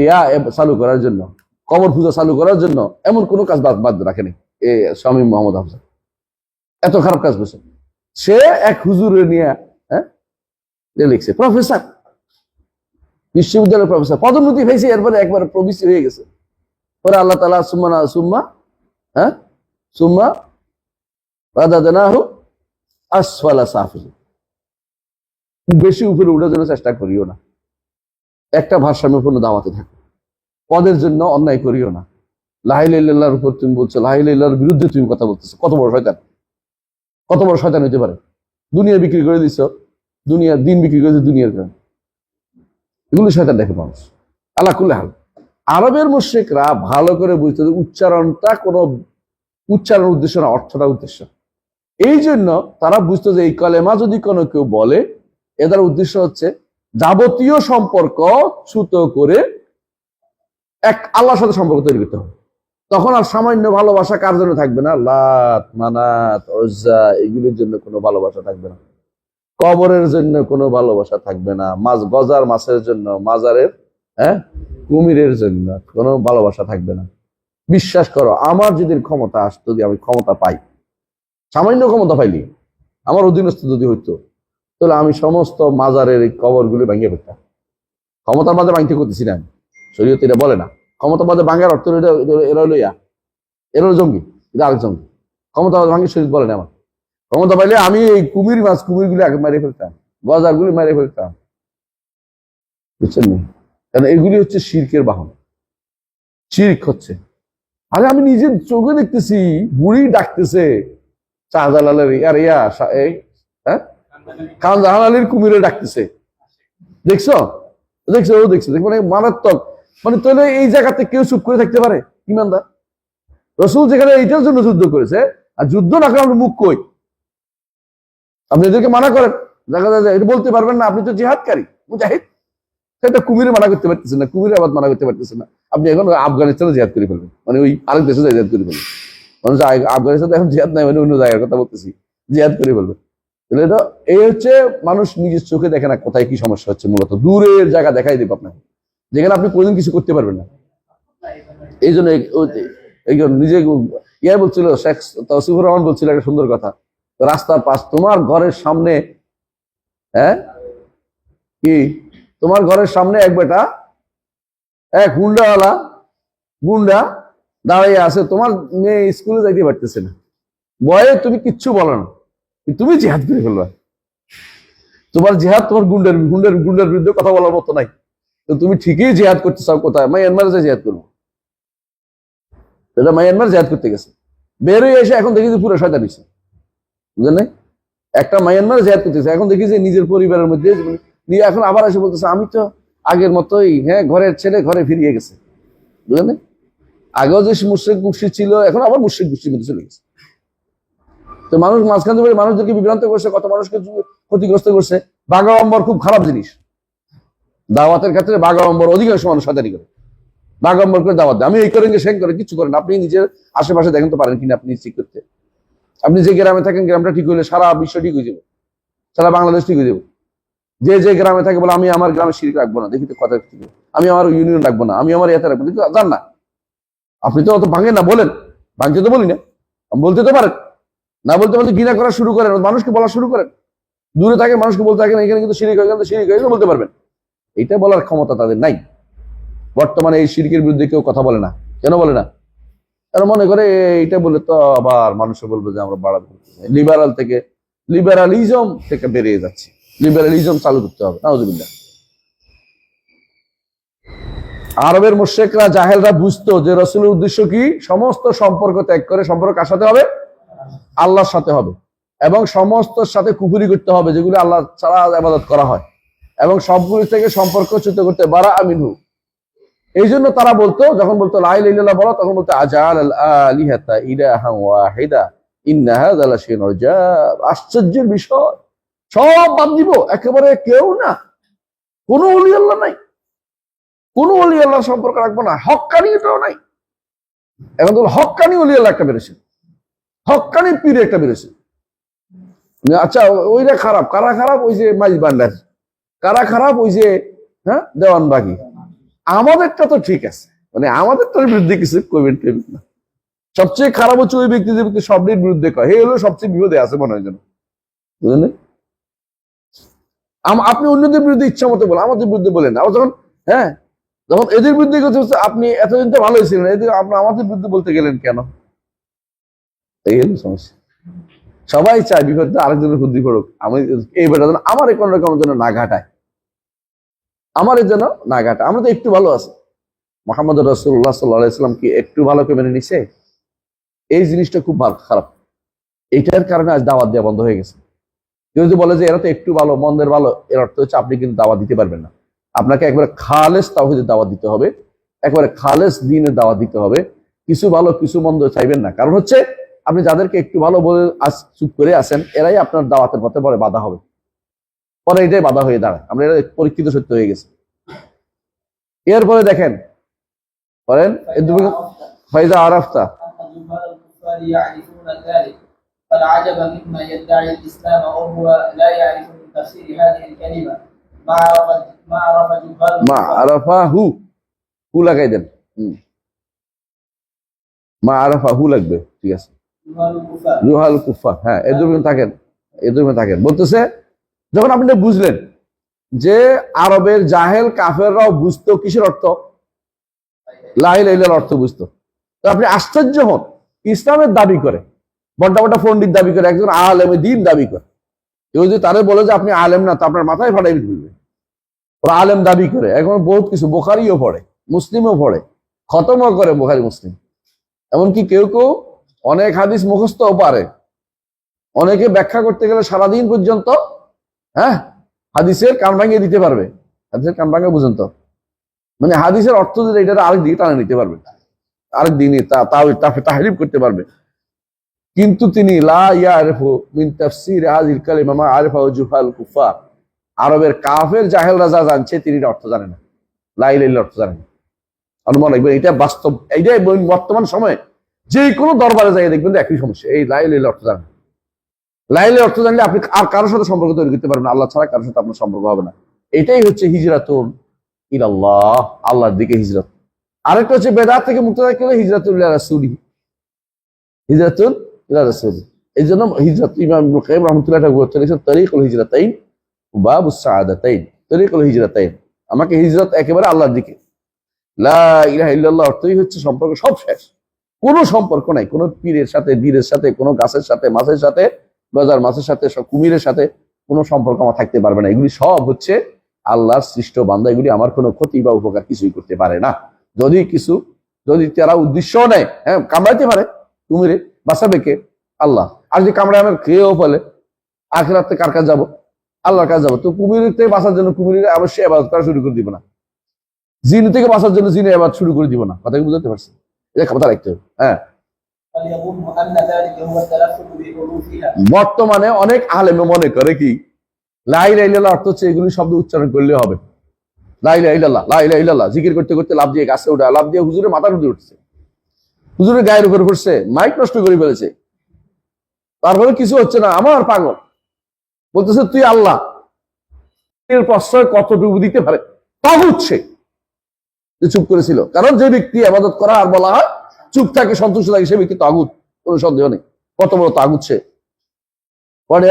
চালু করার জন্য, কবর পূজা চালু করার জন্য এমন কোন কাজ বাদ রাখেনি এ স্বামী মোহাম্মদ হাফিজ। এত খারাপ কাজ করছে সে। এক হুজুরে নিয়ে লিখছে, প্রফেসর, বিশ্ববিদ্যালয়ের প্রফেসর, পদোন্নতি হয়েছে, এরপরে একবার প্রবিসি হয়ে গেছে। পরে আল্লাহ তাআলা সুম্মা রাদাদনাহু আসফালা সাফিলিন, বেশি উপরে উঠার জন্য চেষ্টা করিও না। একটা ভারসাম্যপূর্ণ দাওয়াতে থাকো, পদের জন্য অন্যায় করিও না। লা ইলাহা ইল্লাল্লাহর উপর তুমি বলছো, লা ইলাহা ইল্লাল্লাহর বিরুদ্ধে তুমি কথা বলতেছো, কত বড় শয়তান, কত বড় শয়তান হইতে পারে? দুনিয়া বিক্রি করে দিছো, দুনিয়া দিন বিক্রি করেছে দুনিয়ার কারণে। এগুলো শয়তান দেখে মানুষ। আল্লাহ কুল্লে হাল আরবের মুশরিকরা ভালো করে বুঝতে উচ্চারণটা কোনো উচ্চারণ উদ্দেশ্য না, অর্থটা উদ্দেশ্য। এই জন্য তারা বুঝতো যে এই কলেমা যদি কোনো কেউ বলে এদের উদ্দেশ্য হচ্ছে যাবতীয় সম্পর্ক ছুত করে এক আল্লাহর সাথে সম্পর্ক তৈরি করতে হবে। তখন আর সামান্য ভালোবাসা কার জন্য থাকবে না? লাত, মানাত, উজ্জা এগুলির জন্য কোনো ভালোবাসা থাকবে না। কবরের জন্য কোনো ভালোবাসা থাকবে না। গজার মাছের জন্য, মাজারের কুমিরের জন্য কোনো ভালোবাসা থাকবে না। বিশ্বাস করো, আমার যদি ক্ষমতা আসতো, যদি আমি ক্ষমতা পাই, সামান্য ক্ষমতা পাইলি, আমার অধীনস্থ যদি হইতো, তাহলে আমি সমস্ত মাজারের এই কবরগুলি ভাঙিয়ে ফেলতাম। ক্ষমতার মাঝে ভাঙতে করতেছি না, শরীয়ত এটা বলে না। ক্ষমতার মাঝে ভাঙার অর্থ এরা হলো এরা হলো জঙ্গি, এটা আরেক জঙ্গি। ক্ষমতা ভাঙে শরীয়ত বলে না। আমার ক্ষমতা পাইলে আমি এই কুমিরগুলি আগে মেরে ফেলতাম, গজারগুলি মেরে ফেলতাম। বুঝছেন না? কারণ এগুলি হচ্ছে শিরকের বাহন, শিরক হচ্ছে। আরে আমি নিজের চোখে দেখতেছি বুড়ি ডাকতেছে শাহজালালের খান জাহান আলীর কুমিরে ডাকতেছে। দেখছো দেখছো ও দেখছো, মানে মারাত্মক। মানে তাহলে এই জায়গাতে কেউ চুপ করে থাকতে পারে? ইমানদার রসুল যেখানে এইটার জন্য যুদ্ধ করেছে, আর যুদ্ধ না করে মুখ কই? আপনি এদেরকে মানা করেন, দেখা যায় এটা বলতে পারবেন না, আপনি তো জিহাদকারী মুজাহিদ। সেটা কুমিরে মানা করতে পারতেছেন না, কুমিরে আবাদ মানা করতে পারতেছেন না। আপনি এখন আফগানিস্তানে জিহাদ করে ফেলবেন, মানে ওই আরেক দেশে জিহাদ করে ফেলবেন। মানুষ আফগানিস্তানে এখন জিহাদ নাই, মানে অন্য জায়গার কথা বলতেছি, জিহাদ করে ফেলবেন। এটা এই হচ্ছে মানুষ নিজের চোখে দেখে না কোথায় কি সমস্যা হচ্ছে। মূলত দূরের জায়গা দেখাই দেব আপনাকে, যেখানে আপনি কোনোদিন কিছু করতে পারবেন না। এই জন্য নিজে বলছিল, শেখ তৌসিফুর রহমান বলছিল একটা সুন্দর কথা, রাস্তার পাশ তোমার ঘরের সামনে, কি তোমার ঘরের সামনে এক বেটা হুন্ডাওয়ালা গুন্ডা দাঁড়িয়ে আছে, তোমার মেয়ে স্কুলে যাইতে পারতেছে না, বয়ে তুমি কিচ্ছু বলো না, তুমি জিহাদ করে ফেলবা। তোমার জিহাদ তোমার গুন্ডার বিরুদ্ধে কথা বলার মতো নাই, তো তুমি ঠিকই জিহাদ করতে চাও। কোথায়? মায়ানমারে যে জিহাদ করবো, এটা মায়ানমার জিহাদ করতে গেছে, বেরোয় এসে এখন দেখি যে পুরো শয়তান হয়েছে। বুঝলেন? একটা মায়ানমার জিহাদ করতেছে, এখন দেখি যে নিজের পরিবারের মধ্যে নিয়ে এখন আবার এসে বলতেছে আমি তো আগের মতোই, ঘরের ছেলে ঘরে ফিরিয়ে গেছে। বুঝলেন? আগেও যে মুশরিক গোষ্ঠী ছিল, এখন আবার মুশরিক গোষ্ঠীর মধ্যে চলে গেছে। তো মানুষ মাঝখান থেকে মানুষদেরকে বিভ্রান্ত করছে, কত মানুষকে ক্ষতিগ্রস্ত করছে। বাগাড়ম্বর খুব খারাপ জিনিস। দাওয়াতের ক্ষেত্রে বাগাড়ম্বর অধিকাংশ মানুষ শয়তানি করে, বাগাড়ম্বর করে দাওয়াত দেয়, আমি এই করেন সেন করে, কিছু করেন। আপনি নিজের আশেপাশে দেখেন তো পারেন কিনা আপনি ঠিক করতে। আপনি যে গ্রামে থাকেন, গ্রামটা ঠিক হইলে সারা বিশ্ব ঠিক হয়ে যাবে, সারা বাংলাদেশ ঠিক হয়ে যাবে। যে গ্রামে থাকে বলে আমি আমার গ্রামে শিরক রাখবো না, দেখি তো কথা ঠিক, আমি আমার ইউনিয়ন রাখবো না, আমি আমার এতে রাখবো, কিন্তু জান না। আপনি তো অত ভাঙেন না, বলেন, ভাঙতে তো বলি না, বলতে তো পারেন না। বলতে বলতে ঘৃণা করা শুরু করেন, মানুষকে বলা শুরু করেন, দূরে থাকে মানুষকে বলতে থাকেন এখানে কিন্তু শিরক হয়ে গেল, শিরক হয়ে গেলে বলতে পারবেন। এটা বলার ক্ষমতা তাদের নাই। বর্তমানে এই শিরকের বিরুদ্ধে কেউ কথা বলে না। কেন বলে না? তারা মনে করে এইটা বলে তো আবার মানুষে বলবে যে আমরা বাড়াবো, লিবারালিজম থেকে বেরিয়ে যাচ্ছে, লিবারালিজম চালু করতে হবে। নাউজুবিল্লাহ। আরবের মুশরিকরা জাহেলরা বুঝতো যে রাসূলের উদ্দেশ্য কি? সমস্ত সম্পর্ক ত্যাগ করে সম্পর্ক কার সাথে হবে? আল্লাহর সাথে হবে, এবং সমস্ত সাথে কুফরি করতে হবে যেগুলো আল্লাহ ছাড়া ইবাদত করা হয়, এবং সবগুলি থেকে সম্পর্ক চ্যুত করতে বারা আমিনহু। এই জন্য তারা বলতো, যখন বলতো লা ইলাহা ইল্লাল্লাহ বলো, তখন বলতো আজাল আল আলিহাতা ইলাহা ওয়াহিদা ইন্না হাযা লাশাইউন উজাব। আশ্চর্যের বিষয়, সব বাদ দিব, একেবারে কেউ না, কোনো ওলি আল্লাহ নাই, কোনো ওলি আল্লাহর সম্পর্ক রাখবো না, হক্কানিটাও নাই। এখন তো হক্কানি ওলি আল্লাহ একটা বেরোছে, হক্কানি পীর একটা বেরোছে। আচ্ছা ওইটা খারাপ, কারা খারাপ? ওই যে মাইজ বান্ডার। কারা খারাপ? ওই যে দেওয়ানবাগি। আমাদেরটা তো ঠিক আছে, মানে আমাদেরটার বিরুদ্ধে কিছু কইবেন না। সবচেয়ে খারাপ হচ্ছে ওই ব্যক্তি যে ব্যক্তি শব্দের বিরুদ্ধে কয়, হে হলো সবচেয়ে বিপদে আছে মনে হয় যেন। বুঝলেন? আপনি অন্যদের বিরুদ্ধে ইচ্ছা মতো বলেন, আমাদের বিরুদ্ধে বলেন। আবার যখন এদের বিরুদ্ধে আপনি এতদিন তো ভালোই ছিলেন, এদের আপনি আমাদের বিরুদ্ধে বলতে গেলেন কেন? এই হলো সমস্যা। সবাই চায় বিপদ আরেকজনের বুদ্ধি পড়ুক, আমি এই বেটা যেন আমার কোনো রকম যেন না ঘাটায়, আমার যেন না ঘাটায়। আমরা তো একটু ভালো আছি। মুহাম্মদ রাসূলুল্লাহ সাল্লাল্লাহু আলাইহি ওয়াসাল্লাম কি একটু ভালোকে মেনে নিছে? এই জিনিসটা খুব খারাপ। এইটার কারণে আজ দাওয়াত দেওয়া বন্ধ হয়ে গেছে। কেউ যদি বলে যে এরা তো একটু ভালো, মন্দের ভালো, এর অর্থ হচ্ছে আপনি কিন্তু দাওয়াত দিতে পারবেন না। আপনাকে একবারে খালেস তাওহীদের দাওয়াত দিতে হবে, একবারে খালেস দ্বীনের দাওয়াত দিতে হবে। কিছু ভালো কিছু মন্দ চাইবেন না, কারণ হচ্ছে আপনি যাদেরকে একটু ভালো বলে চুপ করে আছেন, এরাই আপনার দাওয়াতের পথে পরে বাধা হবে, পরে এটাই বাধা হয়ে দাঁড়ায়। আমরা এটা পরীক্ষিত সত্য হয়ে গেছে। এরপরে দেখেন বলেন ফাইদা আরাফতা أن جهال الكفار يعرفون ذلك فالعجب ممن يدعي الإسلام وهو لا يعرف من تفسير هذه الكلمة ما عرف جهال মা আরাফা হু লাগাই দেন, মা আরাফা হু লাগবে, ঠিক আছে। جهال الكفار জুহাল কুফা, হ্যাঁ এদের থাকেন, এদের থাকেন। বলতেছে যখন আপনি বুঝলেন যে আরবের জাহেল কাফেররাও বুঝতো কিসের অর্থ, লা ইলাহা ইল্লাল্লাহর অর্থ বুঝতো, তো আপনি আশ্চর্য হন ইসলামের দাবি করে, বড্ডা বড্ডা পণ্ডিত দাবি করে, একজন আলেম দ্বীন দাবি করে। কেউ যদি তারে বলে যে আপনি আলেম না, তো আপনার মাথায় ফাটাই ফেলবে। ওরা আলেম দাবি করে, এখন বহুত কিছু বোখারিও পড়ে, মুসলিমও পড়ে, খতমও করে বোখারি মুসলিম, এমনকি কেউ কেউ অনেক হাদিস মুখস্থও পারে। অনেকে ব্যাখ্যা করতে গেলে সারাদিন পর্যন্ত হাদিসের কান ভাঙিয়ে দিতে পারবে, হাদিসের কান ভাঙা বুঝেন তো, মানে হাদিসের অর্থ যেটা এটা আরেক দিকে টানে নিতে পারবে, আরেক দিনে তাহরিফ করতে পারবে। কিন্তু তিনি লা ইয়ারিফু মিন তাফসীর হাযিল কালিমা মা আরিফা জুহাল কুফার, আরবের কাফের জাহেলরা যা জানছে তিনি এটা অর্থ জানেন না, লা ইলাহা ইল্লাল্লাহ অর্থ জানেন না। অনুমান রাখবেন এটা বাস্তব, এইটাই বর্তমান সময়ে যে কোনো দরবারে যাই দেখবেন একই সমস্যা, এই লা ইলাহা ইল্লাল্লাহ অর্থ জানেন না। লা ইলাহা অর্থ জানলে আপনি আর কারোর সাথে সম্পর্ক তৈরি করতে পারবেন না, আল্লাহ ছাড়া কারোর সাথে আপনার সম্পর্ক হবে না। এটাই হচ্ছে হিজরাতুন ইলাল্লাহ, আল্লাহর দিকে হিজরত। আরেকটা হচ্ছে বেদাত থেকে মুক্ত থাকতে হলে হিজরাতুল ইলা রাসূলি, হিজরাতুল ইলা রাসূলি। এই জন্য হিজরত ইমাম ইবনে কাইয়্যিম রাহমাতুল্লাহ আলাইহি বলেছেন তরিকুল হিজরাতাইন ওয়া বাবুস সাআদাতাইন, তরিকুল হিজরাতাইন, আমাকে হিজরত একেবারে আল্লাহর দিকে। লা ইলাহা ইল্লাল্লাহ অর্থই হচ্ছে সম্পর্ক সব শেষ, কোনো সম্পর্ক নাই, কোনো পীরের সাথে, বীরের সাথে, কোনো গাছের সাথে, মাছের সাথে, বাজার মাছের সাথে, সব কুমিরের সাথে কোনো সম্পর্ক আমার থাকতে পারবে না। এগুলি সব হচ্ছে আল্লাহর সৃষ্ট বান্দা, এগুলি আমার কোনো ক্ষতি বা উপকার কিছুই করতে পারে না। যদি তারা উদ্দেশ্য নেয়, কামড়াইতে পারে, কুমিরে বাঁচাবে কে? আল্লাহ। আর যদি কামড়ায় আমার খেয়েও ফেলে, আখিরাতে কার কাছে যাবো? আল্লাহর কাছে যাবো। তো কুমিরের থেকে বাঁচার জন্য কুমিরের অবশ্যই ইবাদত করা শুরু করে দিব না, জিন থেকে বাঁচার জন্য জিনের ইবাদত শুরু করে দিব না। কথা কি বুঝতে পারছি? এটা কথা রাখতে হবে। বর্তমানে অনেক আলেম মনে করে কি লা ইলাহা ইল্লাল্লাহ অর্থ হচ্ছে এগুলি শব্দ উচ্চারণ করলে হবে, লা ইলাহা ইল্লাল্লাহ, লা ইলাহা ইল্লাল্লাহ জিকির করতে করতে লাভ দিয়ে গাছে ওঠা, লাভ দিয়ে হুজুরের মাথার উপরে উঠছে, হুজুরের গায়ের উপরে পড়ছে, মাইক নষ্ট করে ফেলেছে, তারপরে কিছু হচ্ছে না, আমার পাগল বলতেছে তুই আল্লাহ, এর প্রশ্রয় কতটুকু দিতে পারে? তাগুত সে যে চুপ করেছিল, কারণ যে ব্যক্তি ইবাদত করা আর বলা হয় চুপ থাকে, সন্তুষ্ট থাকে, সে ব্যক্তি তাগুত, কোনো সন্দেহ নেই। কত বড় তাগুত সে।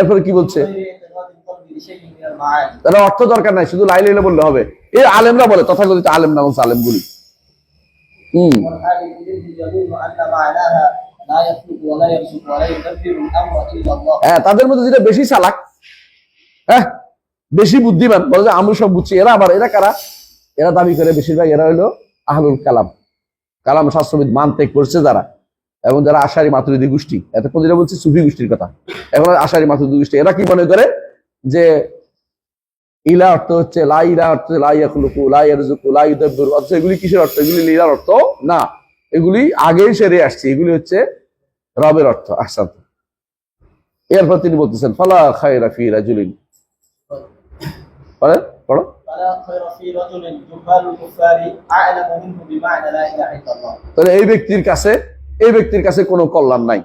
এরপরে কি বলছে? তারা অর্থ দরকার নাই, শুধু লা ইলাহা ইল্লাল্লাহ বললে হবে। এই আলেমরা বলে, তথাকথিত আলেম নাম আলেমগুলি। হ্যাঁ, তাদের মধ্যে যেটা বেশি চালাক, বেশি বুদ্ধিমান, বলে যে আমি সব বুঝছি। এরা কারা? এরা দাবি করে বেশিরভাগ এরা হলো আহলুল কালাম, কালাম শাস্ত্রবিদ মানতেক করছে যারা, এবং যারা আশারি মাতুরিদি গোষ্ঠী, এতক্ষণ যেটা বলছি সুফি গোষ্ঠীর কথা, এখন আশারি মাতুরিদি গোষ্ঠী। এরা কি মনে করে যে ইলা অর্থ হচ্ছে লা ইলাহা অর্থ লা ইয়াখলুকু লা ইয়ারযুকু লা ইউদাব্বিরু, অর্থ এগুলি কিসের অর্থ? এগুলি লীলার অর্থ না, এগুলি আগেই সেরে আসছে, এগুলি হচ্ছে রবের অর্থ। আহসান। এরপর তিনি বলতেছেন ফালা খায়রা ফি রাজুলিন, পড়ো তাহলে এই ব্যক্তির কাছে কোনো কল্যাণ নাই,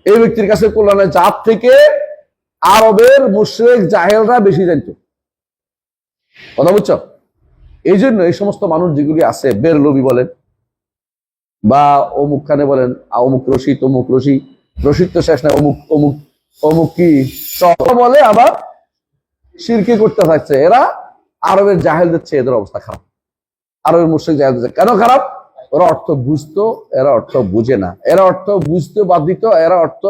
এই ব্যক্তির কাছে কল্যাণ নাই যার থেকে আরবের মুশরিক জাহেলরা বেশি জানতো। কথা বুঝছো? এই জন্য এই সমস্ত মানুষ যেগুলি আছে, বেরলবি বলেন বা অমুক খানে বলেন, অমুক রশি তমুক রশি, রশিদ তো শেষ নাই, অমুক অমুক অমুক কি সব বলে, আবার শিরকি করতে থাকছে। এরা আরবের জাহেলদের চেয়ে এদের অবস্থা খারাপ। আরবের মুশরিক জাহেলদের কেন খারাপ? ওরা অর্থ বুঝতো, এরা অর্থ বুঝে না। এরা অর্থ বুঝতে বাধিত, এরা অর্থ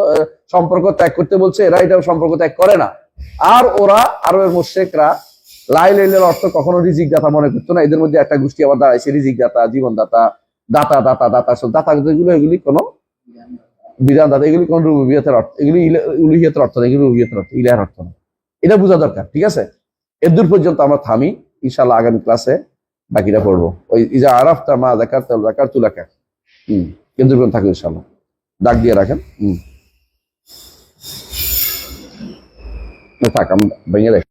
সম্পর্ক ত্যাগ করতে বলছে, এরা এটা সম্পর্ক ত্যাগ করে না। আর ওরা আরবের মুশরিকরা লা ইলাহা ইল্লাল্লাহ অর্থ কখনো রিজিক দাতা মনে করতো না। এদের মধ্যে একটা গোষ্ঠী আবার দাঁড়াইছে রিজিক দাতা, জীবন দাতা, দাতা দাতা দাতা, সব দাতা যেগুলো, এগুলি কোনো বিধান দাতা, এগুলি কোন রুবুবিয়তের অর্থ, এগুলি উলুহিয়তের অর্থ না, এগুলি রুবুবিয়তের অর্থ, ইলাহের অর্থ না। এটা বোঝা দরকার, ঠিক আছে? এর দূর পর্যন্ত আমরা থামি। ইনশাআল্লাহ আগামী ক্লাসে বাকিটা পড়বো। ওই ইজা আরাফতা মা যাকারতা যাকারতু লাকা কেন্দ্রবিন্দু থাকবে ইনশাআল্লাহ, দাগ দিয়ে রাখেন। থাক, আমি ভেঙে রাখি।